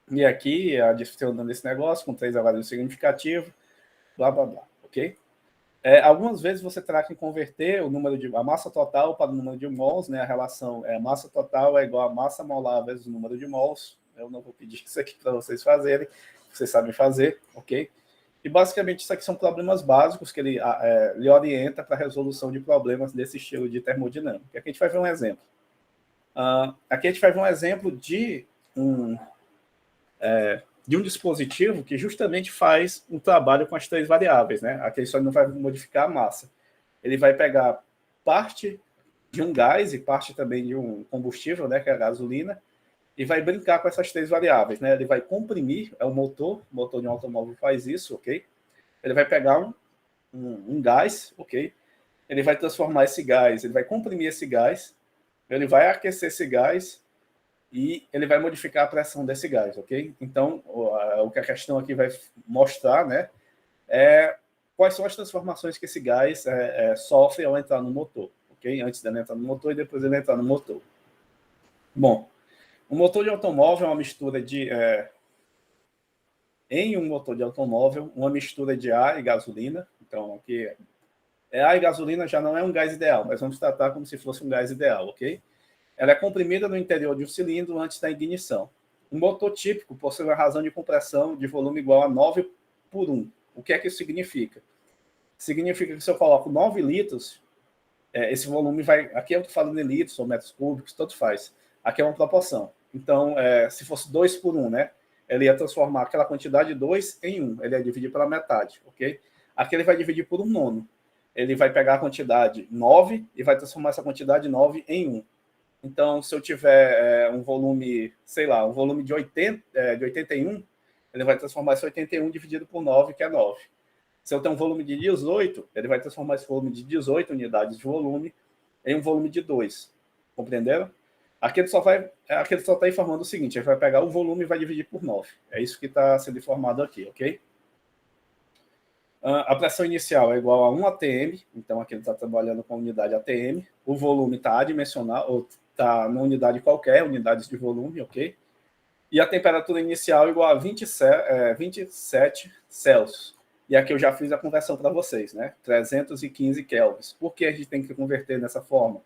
E aqui, a descrição desse negócio, com 3 elevado significativo, blá, blá, blá, ok? Algumas vezes você terá que converter a massa total para o número de mols, né? A relação massa total é igual a massa molar vezes o número de mols. Eu não vou pedir isso aqui para vocês fazerem, vocês sabem fazer, ok? E basicamente isso aqui são problemas básicos que ele lhe orienta para a resolução de problemas desse estilo de termodinâmica. Aqui a gente vai ver um exemplo. Aqui a gente vai ver um exemplo de um dispositivo que justamente faz um trabalho com as 3 variáveis, né? Aqui ele só não vai modificar a massa. Ele vai pegar parte de um gás e parte também de um combustível, né, que é a gasolina, e vai brincar com essas 3 variáveis, né? Ele vai comprimir, o motor de um automóvel faz isso, ok? Ele vai pegar um gás, ok? Ele vai transformar esse gás, ele vai comprimir esse gás, ele vai aquecer esse gás e ele vai modificar a pressão desse gás, ok? Então, o que a questão aqui vai mostrar, né, quais são as transformações que esse gás sofre ao entrar no motor, ok? Antes dele entrar no motor e depois ele entrar no motor. Bom, o motor de automóvel é uma mistura de... em um motor de automóvel, uma mistura de ar e gasolina. Então, aqui, ar e gasolina já não é um gás ideal, mas vamos tratar como se fosse um gás ideal, ok? Ela é comprimida no interior de um cilindro antes da ignição. Um motor típico possui uma razão de compressão de volume igual a 9 por 1. O que é que isso significa? Significa que se eu coloco 9 litros, esse volume vai... Aqui eu estou falando em litros ou metros cúbicos, tanto faz. Aqui é uma proporção. Então, se fosse 2 por 1, né? Ele ia transformar aquela quantidade de 2 em 1. Ele ia dividir pela metade, ok? Aqui ele vai dividir por 1/9. Ele vai pegar a quantidade 9 e vai transformar essa quantidade 9 em 1. Então, se eu tiver um volume, sei lá, um volume de 81, ele vai transformar esse 81 dividido por 9, que é 9. Se eu tenho um volume de 18, ele vai transformar esse volume de 18 unidades de volume em um volume de 2. Compreenderam? Aqui ele só está informando o seguinte, ele vai pegar o volume e vai dividir por 9. É isso que está sendo informado aqui, ok? A pressão inicial é igual a 1 atm, então aqui ele está trabalhando com a unidade atm. O volume está adimensional, ou está numa unidade qualquer, unidades de volume, ok? E a temperatura inicial é igual a 27 Celsius. E aqui eu já fiz a conversão para vocês, né? 315 kelvins. Por que a gente tem que converter dessa forma?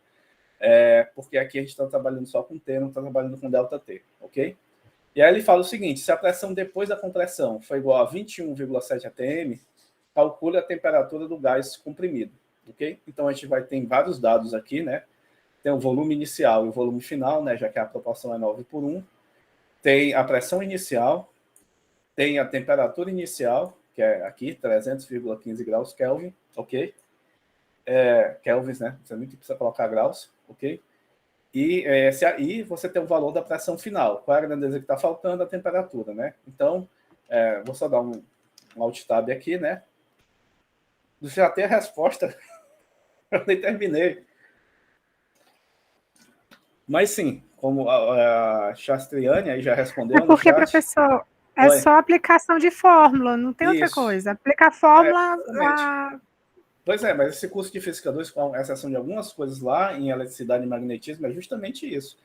Porque aqui a gente está trabalhando só com T, não está trabalhando com ΔT, ok? E aí ele fala o seguinte, se a pressão depois da compressão for igual a 21,7 atm, calcule a temperatura do gás comprimido, ok? Então a gente vai ter vários dados aqui, né? Tem o volume inicial e o volume final, né? Já que a proporção é 9 por 1. Tem a pressão inicial, tem a temperatura inicial, que é aqui, 300,15 graus Kelvin, ok? Kelvins, né? Você nem precisa colocar graus, ok? E você tem o valor da pressão final. Qual é a grandeza que está faltando? A temperatura, né? Então, vou só dar um Alt Tab aqui, né? Já tem a resposta. Eu nem terminei. Mas sim, como a Chastriane aí já respondeu no porque, chat. professor, Oi. só aplicação de fórmula, não tem outra coisa. Aplicar fórmula... Pois é, mas esse curso de Física 2, com exceção de algumas coisas lá em eletricidade e magnetismo, é justamente isso.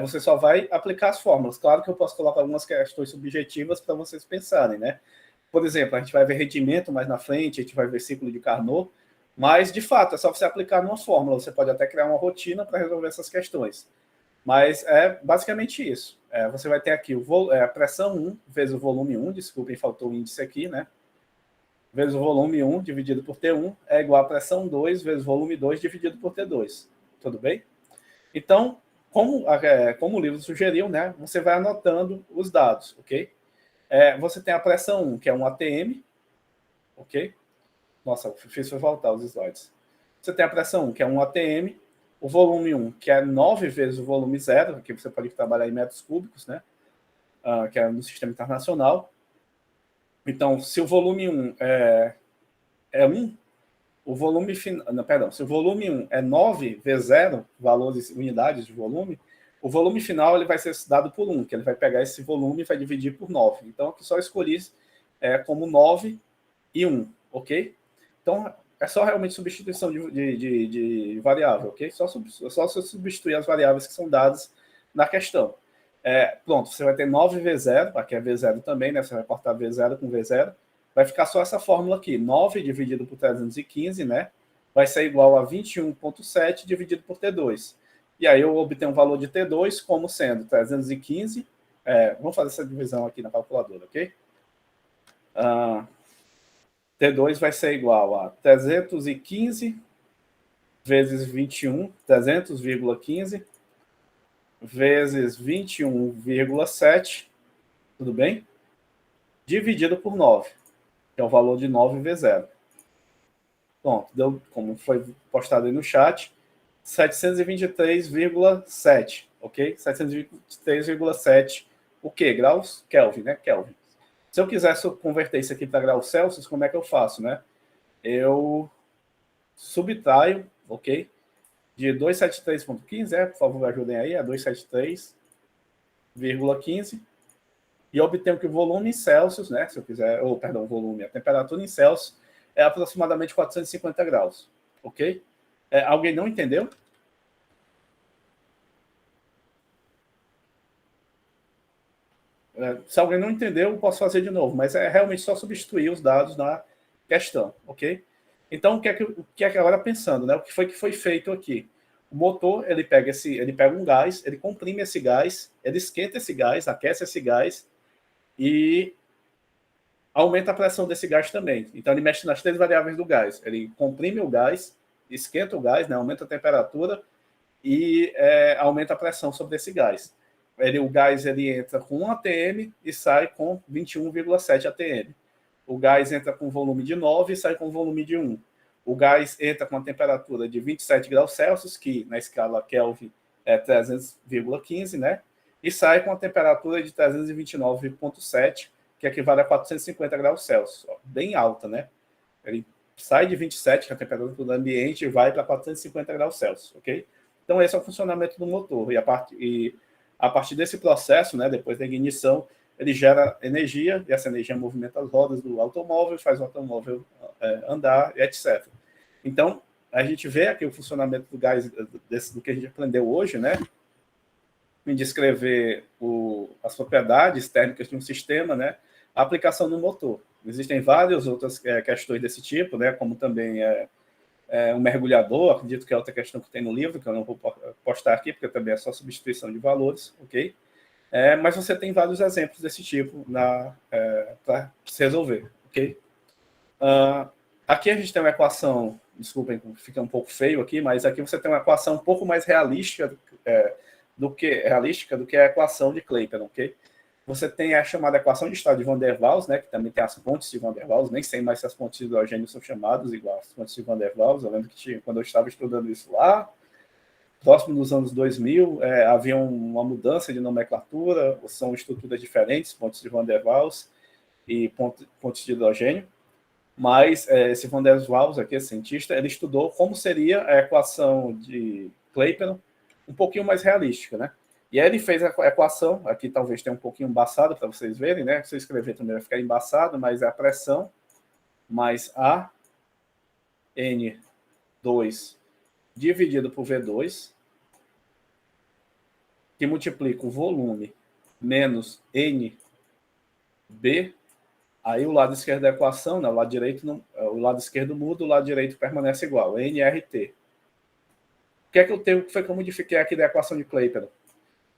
Você só vai aplicar as fórmulas. Claro que eu posso colocar algumas questões subjetivas para vocês pensarem, né? Por exemplo, a gente vai ver rendimento mais na frente, a gente vai ver ciclo de Carnot, mas, de fato, é só você aplicar numa fórmula. Você pode até criar uma rotina para resolver essas questões. Mas é basicamente isso. Você vai ter aqui a pressão 1 vezes o volume 1, desculpem, faltou o índice aqui, né? Vezes o volume 1 dividido por T1 é igual a pressão 2 vezes o volume 2 dividido por T2. Tudo bem? Então, como o livro sugeriu, né, você vai anotando os dados, ok? Você tem a pressão 1, que é um ATM, ok? Nossa, fiz foi voltar os slides. Você tem a pressão 1, que é um ATM, o volume 1, que é 9 vezes o volume 0, aqui você pode trabalhar em metros cúbicos, né? Que é no sistema internacional. Então, se o volume 1 é 1, o volume final. Perdão, se o volume 1 é 9 vezes 0, valores, unidades de volume, o volume final ele vai ser dado por 1, que ele vai pegar esse volume e vai dividir por 9. Então, aqui só escolhi como 9 e 1, ok? Então, é só realmente substituição de variável, ok? Só substituir as variáveis que são dadas na questão. Pronto, você vai ter 9 vezes 0, aqui é V0 também, né? Você vai cortar V0 com V0. Vai ficar só essa fórmula aqui, 9 dividido por 315, né? Vai ser igual a 21,7 dividido por T2. E aí eu obtenho um valor de T2 como sendo 315. Vamos fazer essa divisão aqui na calculadora, ok? T2 vai ser igual a 315 vezes 21, 300,15 vezes 21,7, tudo bem? Dividido por 9, que é o valor de 9 vezes 0. Pronto, deu, como foi postado aí no chat, 723,7, ok? 723,7, o quê? Graus Kelvin, né? Kelvin. Se eu quiser converter isso aqui para graus Celsius, como é que eu faço, né? Eu subtraio, ok? De 273,15, por favor, me ajudem aí, é 273,15, e obtenho que o volume em Celsius, né? Se eu quiser, perdão, o volume, a temperatura em Celsius é aproximadamente 450 graus, ok? Alguém não entendeu? Se alguém não entendeu, eu posso fazer de novo, mas é realmente só substituir os dados na questão, ok? Então, o que é que agora pensando, né? O que foi feito aqui? O motor, ele pega um gás, ele comprime esse gás, ele esquenta esse gás, aquece esse gás e aumenta a pressão desse gás também. Então, ele mexe nas 3 variáveis do gás. Ele comprime o gás, esquenta o gás, né? Aumenta a temperatura e aumenta a pressão sobre esse gás. O gás ele entra com 1 atm e sai com 21,7 atm. O gás entra com volume de 9 e sai com volume de 1. O gás entra com a temperatura de 27 graus Celsius, que na escala Kelvin é 300,15, né? E sai com a temperatura de 329,7, que equivale a 450 graus Celsius. Bem alta, né? Ele sai de 27, que é a temperatura do ambiente, e vai para 450 graus Celsius, ok? Então, esse é o funcionamento do motor. E a partir desse processo, né, depois da ignição, ele gera energia, e essa energia movimenta as rodas do automóvel, faz o automóvel andar, etc. Então, a gente vê aqui o funcionamento do gás, do que a gente aprendeu hoje, né, em descrever as propriedades térmicas de um sistema, né, a aplicação no motor. Existem várias outras questões desse tipo, né, como também um mergulhador, acredito que é outra questão que tem no livro, que eu não vou postar aqui, porque também é só substituição de valores, ok? Mas você tem vários exemplos desse tipo para se resolver, ok? Aqui a gente tem uma equação, desculpem, fica um pouco feio aqui, mas aqui você tem uma equação um pouco mais realística do que a equação de Clapeyron, ok? Você tem a chamada equação de estado de Van der Waals, né, que também tem as pontes de Van der Waals, nem sei mais se as pontes de hidrogênio são chamadas igual as pontes de Van der Waals. Eu lembro que quando eu estava estudando isso lá, próximo dos anos 2000, havia uma mudança de nomenclatura, são estruturas diferentes, pontes de Van der Waals e pontes de hidrogênio. Mas esse Van der Waals, aqui, esse cientista, ele estudou como seria a equação de Clapeyron um pouquinho mais realística, né? E aí ele fez a equação, aqui talvez tenha um pouquinho embaçado para vocês verem, né? Se você escrever também vai ficar embaçado, mas é a pressão mais A N2 dividido por V2, que multiplica o volume menos NB. Aí o lado esquerdo da equação, né, o lado direito não, o lado esquerdo muda, o lado direito permanece igual, NRT. O que é que eu tenho, foi que eu modifiquei aqui da equação de Clapeyron?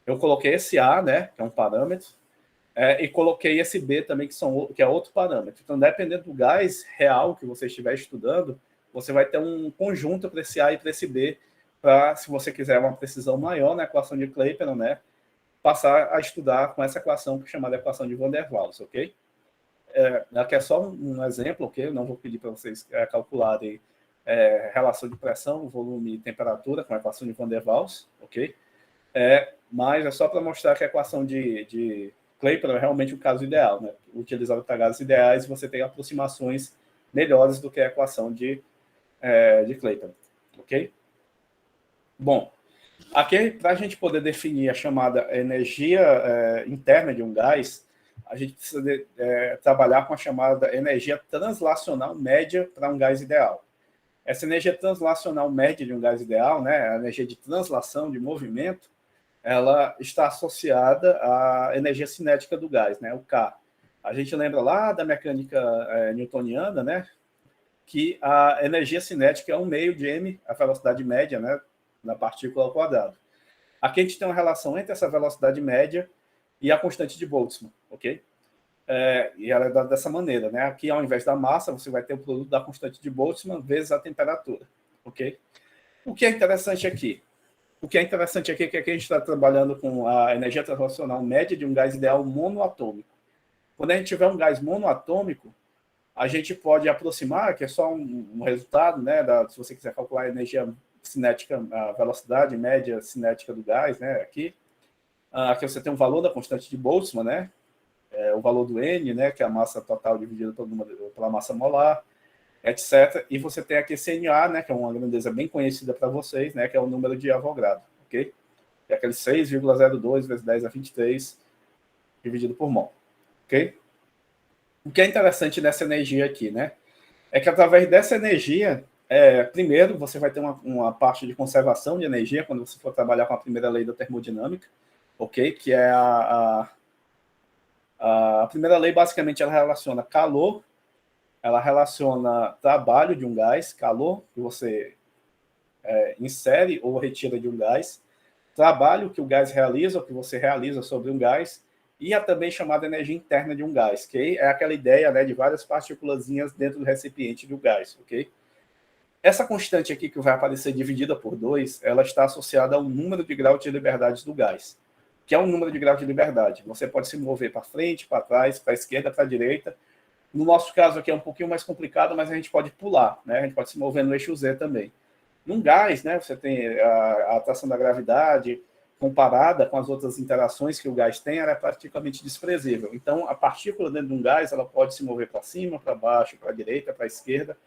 Eu coloquei esse A, né, que é um parâmetro, e coloquei esse B também, que é outro parâmetro. Então, dependendo do gás real que você estiver estudando, você vai ter um conjunto para esse A e para esse B, para, se você quiser uma precisão maior na equação de Clapeyron, né, passar a estudar com essa equação que é chamada equação de Van der Waals, ok? Aqui é só um exemplo, ok? Eu não vou pedir para vocês calcularem relação de pressão, volume e temperatura com a equação de Van der Waals, ok? Mas é só para mostrar que a equação de Clapeyron é realmente o caso ideal, né? Utilizado para gases ideais, você tem aproximações melhores do que a equação de Clapeyron, ok? Bom, aqui, para a gente poder definir a chamada energia interna de um gás, a gente precisa trabalhar com a chamada energia translacional média para um gás ideal. Essa energia translacional média de um gás ideal, né, a energia de translação, de movimento, ela está associada à energia cinética do gás, né, o K. A gente lembra lá da mecânica newtoniana, né, que a energia cinética é 1/2 de m, a velocidade média, né, na partícula ao quadrado. Aqui a gente tem uma relação entre essa velocidade média e a constante de Boltzmann, ok? E ela é dada dessa maneira, né? Aqui, ao invés da massa, você vai ter o produto da constante de Boltzmann vezes a temperatura, ok? O que é interessante aqui? O que é interessante aqui é que aqui a gente está trabalhando com a energia translacional média de um gás ideal monoatômico. Quando a gente tiver um gás monoatômico, a gente pode aproximar, que é só um resultado, né? Se você quiser calcular a energia cinética, a velocidade média cinética do gás, né? Aqui você tem um valor da constante de Boltzmann, né? O valor do N, né? Que é a massa total dividida pela massa molar, etc. E você tem aqui esse NA, né? Que é uma grandeza bem conhecida para vocês, né? Que é o número de Avogadro, ok? É aquele 6,02 vezes 10 a 23 dividido por mol, ok? O que é interessante nessa energia aqui, né? É que através dessa energia, primeiro, você vai ter uma parte de conservação de energia quando você for trabalhar com a primeira lei da termodinâmica, ok? Que é a primeira lei, basicamente, ela relaciona calor, ela relaciona trabalho de um gás, calor que você insere ou retira de um gás, trabalho que o gás realiza, ou que você realiza sobre um gás, e a também chamada energia interna de um gás, que é aquela ideia, né, de várias partículazinhas dentro do recipiente do gás, ok? Essa constante aqui, que vai aparecer dividida por 2, ela está associada ao número de graus de liberdade do gás, que é um número de graus de liberdade. Você pode se mover para frente, para trás, para a esquerda, para a direita. No nosso caso aqui é um pouquinho mais complicado, mas a gente pode pular, né? A gente pode se mover no eixo Z também. Num gás, né, você tem a atração da gravidade, comparada com as outras interações que o gás tem, ela é praticamente desprezível. Então, a partícula dentro de um gás, ela pode se mover para cima, para baixo, para a direita, para a esquerda,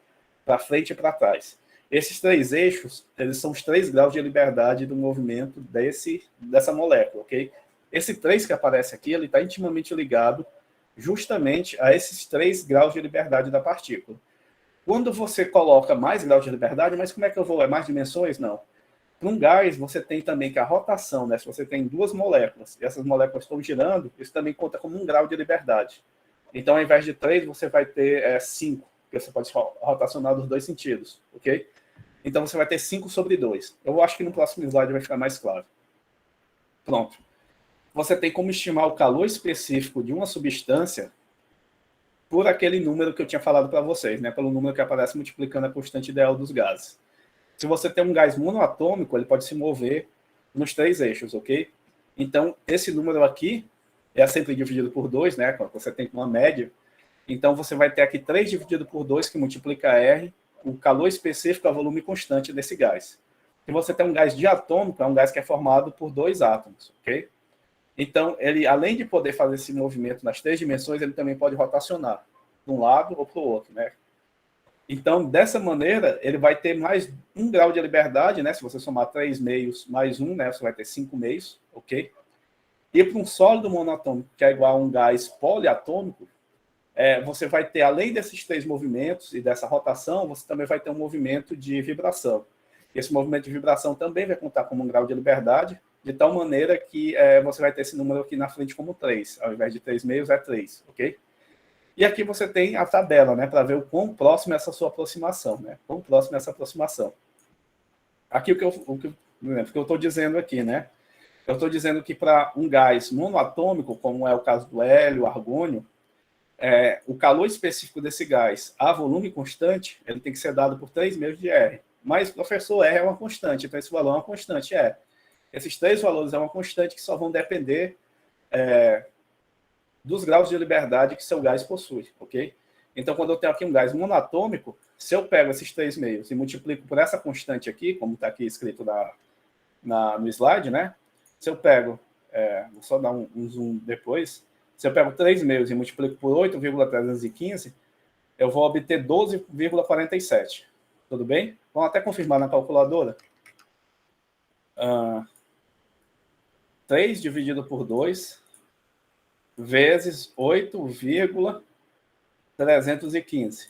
para frente e para trás. Esses 3 eixos, eles são os 3 graus de liberdade do movimento dessa molécula, ok? Esse 3 que aparece aqui, ele está intimamente ligado justamente a esses 3 graus de liberdade da partícula. Quando você coloca mais graus de liberdade, mas como é que eu vou? É mais dimensões? Não. Para um gás, você tem também que a rotação, né? Se você tem 2 moléculas e essas moléculas estão girando, isso também conta como um grau de liberdade. Então, ao invés de 3, você vai ter 5, porque você pode rotacionar dos 2 sentidos, ok? Então, você vai ter 5 sobre 2. Eu acho que no próximo slide vai ficar mais claro. Pronto. Você tem como estimar o calor específico de uma substância por aquele número que eu tinha falado para vocês, né? Pelo número que aparece multiplicando a constante ideal dos gases. Se você tem um gás monoatômico, ele pode se mover nos 3 eixos, ok? Então, esse número aqui, é sempre dividido por 2, né? Quando você tem uma média. Então, você vai ter aqui 3 dividido por 2, que multiplica R, o calor específico é o volume constante desse gás. Se você tem um gás diatômico, é um gás que é formado por 2 átomos, ok? Então, ele, além de poder fazer esse movimento nas 3 dimensões, ele também pode rotacionar de um lado ou para o outro, né? Então, dessa maneira, ele vai ter mais 1 grau de liberdade, né? Se você somar 3 meios mais 1, né? Você vai ter 5 meios, ok? E para um sólido monatômico, que é igual a um gás poliatômico, você vai ter, além desses 3 movimentos e dessa rotação, você também vai ter um movimento de vibração. Esse movimento de vibração também vai contar como 1 grau de liberdade, de tal maneira que você vai ter esse número aqui na frente como 3. Ao invés de 3 meios, é 3, ok? E aqui você tem a tabela, né, para ver o quão próximo é essa sua aproximação, né? Quão próximo é essa aproximação. Aqui o que eu estou dizendo aqui, né? Eu estou dizendo que para um gás monoatômico, como é o caso do hélio, argônio, o calor específico desse gás a volume constante, ele tem que ser dado por 3 meios de R. Mas, professor, R é uma constante, então esse valor é uma constante. Esses 3 valores é uma constante que só vão depender dos graus de liberdade que seu gás possui, ok? Então, quando eu tenho aqui um gás monatômico, se eu pego esses 3 meios e multiplico por essa constante aqui, como está aqui escrito no slide, né? Se eu pego, vou só dar um zoom depois, se eu pego 3 meios e multiplico por 8,315, eu vou obter 12,47. Tudo bem? Vamos até confirmar na calculadora. 3 dividido por 2 vezes 8,315.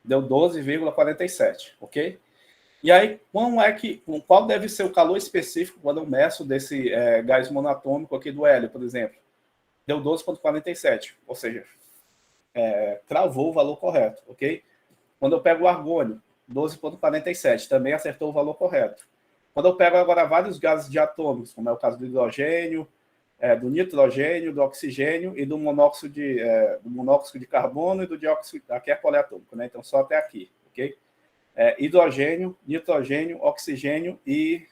Deu 12,47, ok? E aí, qual deve ser o calor específico quando eu meço desse gás monatômico aqui do hélio, por exemplo? Deu 12,47, ou seja, travou o valor correto, ok? Quando eu pego o argônio, 12,47, também acertou o valor correto. Quando eu pego agora vários gases diatômicos, como é o caso do hidrogênio, do nitrogênio, do oxigênio e do monóxido de carbono e do dióxido, aqui é poliatômico, né? Então só até aqui, ok? Hidrogênio, nitrogênio, oxigênio e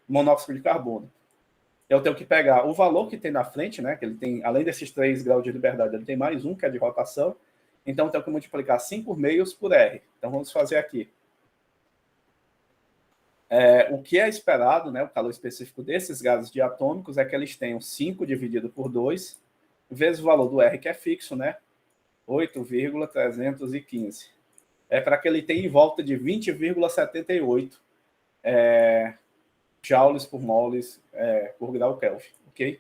monóxido de carbono. Eu tenho que pegar o valor que tem na frente, né? Que ele tem, além desses 3 graus de liberdade, ele tem mais um, que é de rotação. Então, eu tenho que multiplicar 5 meios por R. Então, vamos fazer aqui. O que é esperado, né, o calor específico desses gases diatômicos, é que eles tenham 5 dividido por 2, vezes o valor do R, que é fixo, né? 8,315. Para que ele tenha em volta de 20,78 joules por moles por grau Kelvin, ok?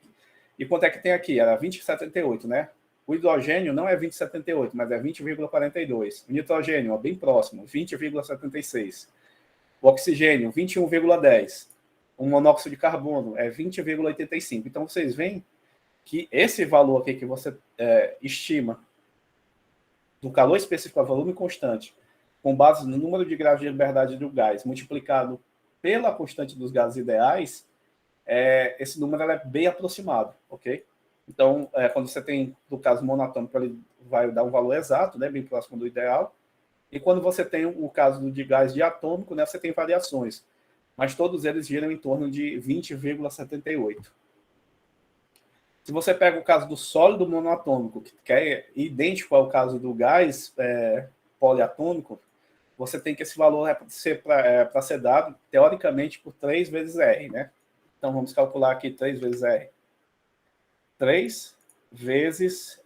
E quanto é que tem aqui? Era 20,78, né? O hidrogênio não é 20,78, mas é 20,42. O nitrogênio, bem próximo, 20,76. O oxigênio, 21,10. O monóxido de carbono é 20,85. Então, vocês veem que esse valor aqui que você estima do calor específico a volume constante, com base no número de graus de liberdade do gás, multiplicado pela constante dos gases ideais, esse número é bem aproximado, ok? Então, quando você tem, no caso monatômico, ele vai dar um valor exato, né, bem próximo do ideal. E quando você tem o caso de gás diatômico, né, você tem variações. Mas todos eles giram em torno de 20,78. Se você pega o caso do sólido monoatômico, que é idêntico ao caso do gás poliatômico, você tem que esse valor para ser dado, teoricamente, por 3 vezes R, né? Então, vamos calcular aqui 3 vezes R. 3 vezes...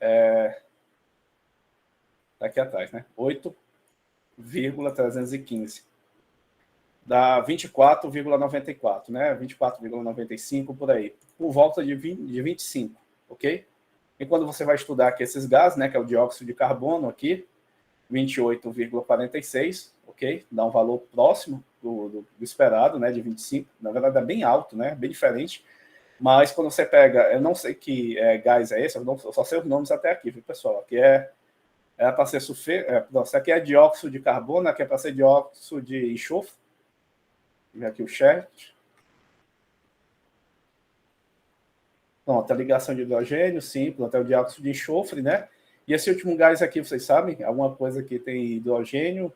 tá aqui atrás, né? 8,315. Dá 24,94, né? 24,95 por aí. Por volta de 25, ok? E quando você vai estudar aqui esses gases, né? Que é o dióxido de carbono aqui, 28,46, ok? Dá um valor próximo do esperado, né? De 25. Na verdade, é bem alto, né? Bem diferente. Mas quando você pega, eu não sei que gás é esse, eu só sei os nomes até aqui, viu, pessoal? Aqui para ser sulfeto, isso aqui é dióxido de carbono, aqui é para ser dióxido de enxofre. Vem aqui o chat. Pronto, a ligação de hidrogênio, sim, pronto, é o dióxido de enxofre, né? E esse último gás aqui, vocês sabem? Alguma coisa que tem hidrogênio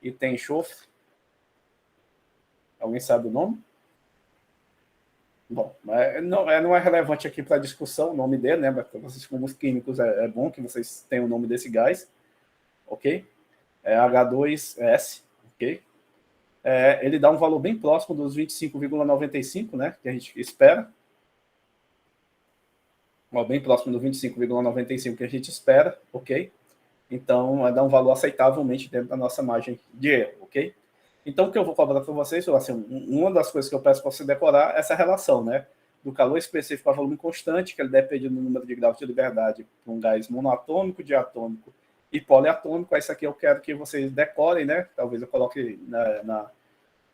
e tem enxofre? Alguém sabe o nome? Bom, não é relevante aqui para a discussão o nome dele, né? Para vocês, como os químicos, é bom que vocês tenham o nome desse gás, ok? É H2S, ok? Ele dá um valor bem próximo dos 25,95, né? Que a gente espera. Bem próximo do 25,95 que a gente espera, ok? Então, vai dar um valor aceitavelmente dentro da nossa margem de erro, ok? Então, o que eu vou cobrar para vocês, assim, uma das coisas que eu peço para você decorar é essa relação, né? Do calor específico a volume constante, que ele depende do número de graus de liberdade para um gás monoatômico, diatômico e poliatômico. Isso aqui eu quero que vocês decorem, né? Talvez eu coloque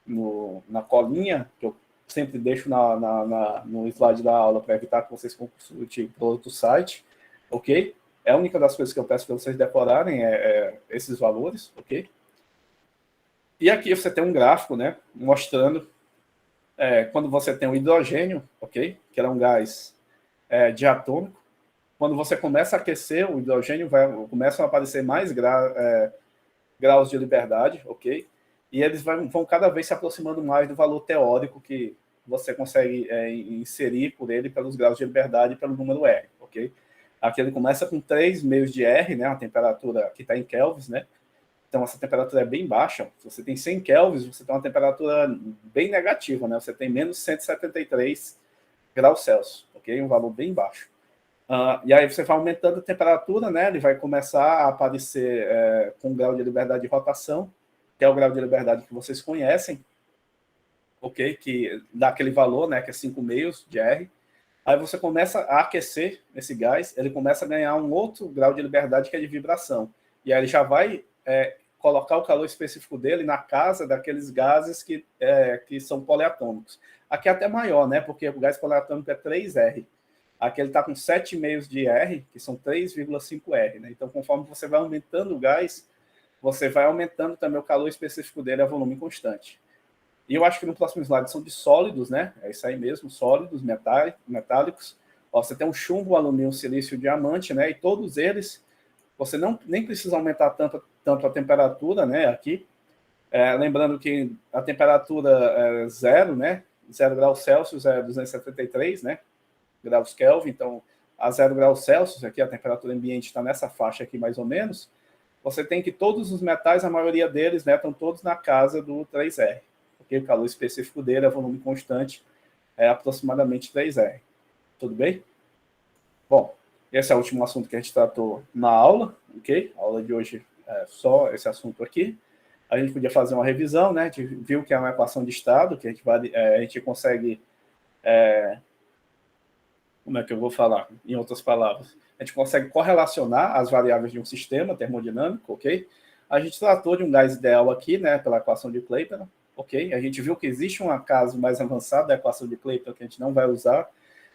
na colinha, que eu sempre deixo no slide da aula para evitar que vocês consultem para outro site, ok? A única das coisas que eu peço para vocês decorarem esses valores, ok? E aqui você tem um gráfico, né, mostrando quando você tem o hidrogênio, ok? Que é um gás diatômico. Quando você começa a aquecer, o hidrogênio começam a aparecer mais graus de liberdade, ok? E eles vão cada vez se aproximando mais do valor teórico que você consegue inserir por ele pelos graus de liberdade e pelo número R, ok? Aqui ele começa com 3 meios de R, né? A temperatura que está em kelvins, né? Então, essa temperatura é bem baixa. Se você tem 100 kelvins, você tem uma temperatura bem negativa, né? Você tem menos 173 graus Celsius, ok? Um valor bem baixo. E aí você vai aumentando a temperatura, né? Ele vai começar a aparecer com um grau de liberdade de rotação, que é o grau de liberdade que vocês conhecem, ok? Que dá aquele valor, né? Que é 5 meios de R. Aí você começa a aquecer esse gás, ele começa a ganhar um outro grau de liberdade, que é de vibração. E aí ele já vai colocar o calor específico dele na casa daqueles gases que são poliatômicos. Aqui é até maior, né? Porque o gás poliatômico é 3R. Aqui ele está com 7,5 de R, que são 3,5 R. Né? Então, conforme você vai aumentando o gás, você vai aumentando também o calor específico dele a volume constante. E eu acho que no próximo slide são de sólidos, né? É isso aí mesmo, sólidos, metálicos. Você tem um chumbo, alumínio, silício, diamante, né? E todos eles, você nem precisa aumentar tanto a temperatura, né? Aqui. Lembrando que a temperatura é zero, né? 0 graus Celsius é 273, né? Graus Kelvin. Então, a 0 graus Celsius, aqui a temperatura ambiente está nessa faixa aqui mais ou menos. Você tem que todos os metais, a maioria deles, né? Estão todos na casa do 3R. Porque o calor específico dele, a volume constante, é aproximadamente 3R. Tudo bem? Bom, esse é o último assunto que a gente tratou na aula, ok? A aula de hoje é só esse assunto aqui. A gente podia fazer uma revisão, né? A gente viu que é uma equação de estado, que a gente consegue... como é que eu vou falar? Em outras palavras, a gente consegue correlacionar as variáveis de um sistema termodinâmico, ok? A gente tratou de um gás ideal aqui, né? Pela equação de Clapeyron. Ok? A gente viu que existe um caso mais avançado da equação de Clapeyron que a gente não vai usar,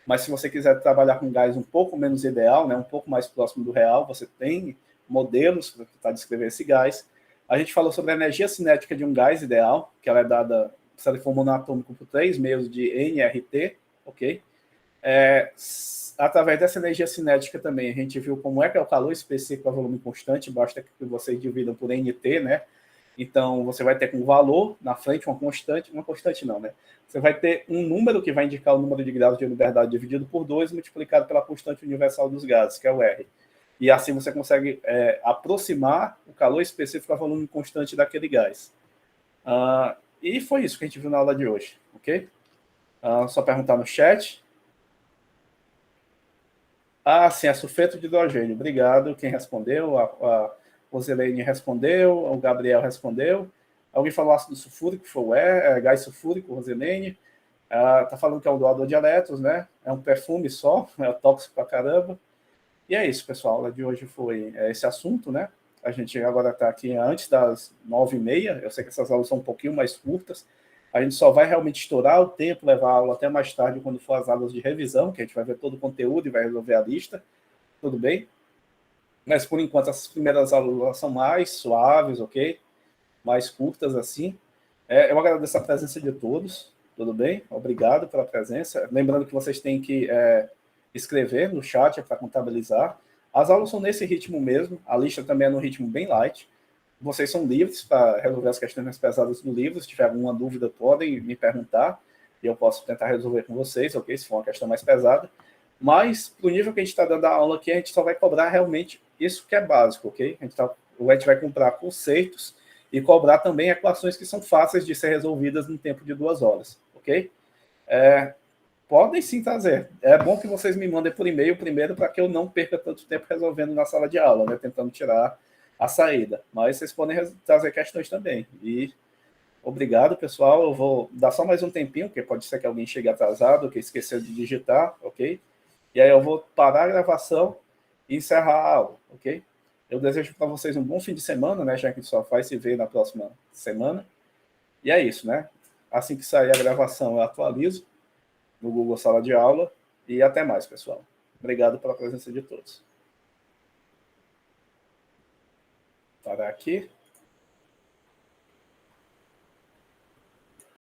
mas se você quiser trabalhar com gás um pouco menos ideal, né, um pouco mais próximo do real, você tem modelos para tentar descrever esse gás. A gente falou sobre a energia cinética de um gás ideal, que ela é dada, se ele for monoatômico, por 3 meios de nRT, ok? Através dessa energia cinética também, a gente viu como é que é o calor específico a volume constante, basta que vocês dividam por NT, né? Então, você vai ter com valor na frente uma constante não, né? Você vai ter um número que vai indicar o número de graus de liberdade dividido por 2, multiplicado pela constante universal dos gases, que é o R. E assim você consegue aproximar o calor específico a volume constante daquele gás. E foi isso que a gente viu na aula de hoje, ok? Só perguntar no chat. Sim, é sulfeto de hidrogênio. Obrigado. Quem respondeu? A Roselene respondeu, o Gabriel respondeu. Alguém falou ácido sulfúrico, foi gás sulfúrico, Roselene. Tá falando que é um doador de elétrons, né? É um perfume só, é tóxico pra caramba. E é isso, pessoal. A aula de hoje foi esse assunto, né? A gente agora está aqui antes das 9h30. Eu sei que essas aulas são um pouquinho mais curtas. A gente só vai realmente estourar o tempo, levar a aula até mais tarde, quando for as aulas de revisão, que a gente vai ver todo o conteúdo e vai resolver a lista. Tudo bem? Mas, por enquanto, essas primeiras aulas são mais suaves, ok? Mais curtas, assim. Eu agradeço a presença de todos, tudo bem? Obrigado pela presença. Lembrando que vocês têm que escrever no chat para contabilizar. As aulas são nesse ritmo mesmo, a lista também é no ritmo bem light. Vocês são livres para resolver as questões mais pesadas do livro. Se tiver alguma dúvida, podem me perguntar. e eu posso tentar resolver com vocês, ok? Se for uma questão mais pesada. Mas, pro nível que a gente está dando a aula aqui, a gente só vai cobrar realmente isso que é básico, ok? A gente vai comprar conceitos e cobrar também equações que são fáceis de ser resolvidas no tempo de 2 horas, ok? Podem sim trazer. É bom que vocês me mandem por e-mail primeiro, para que eu não perca tanto tempo resolvendo na sala de aula, né? Tentando tirar a saída. Mas vocês podem trazer questões também. E obrigado, pessoal. Eu vou dar só mais um tempinho, porque pode ser que alguém chegue atrasado, que esqueceu de digitar, ok? E aí eu vou parar a gravação e encerrar a aula, ok? Eu desejo para vocês um bom fim de semana, né? Já que a gente só vai se ver na próxima semana. E é isso, né? Assim que sair a gravação, eu atualizo no Google Sala de Aula. E até mais, pessoal. Obrigado pela presença de todos. Parar aqui.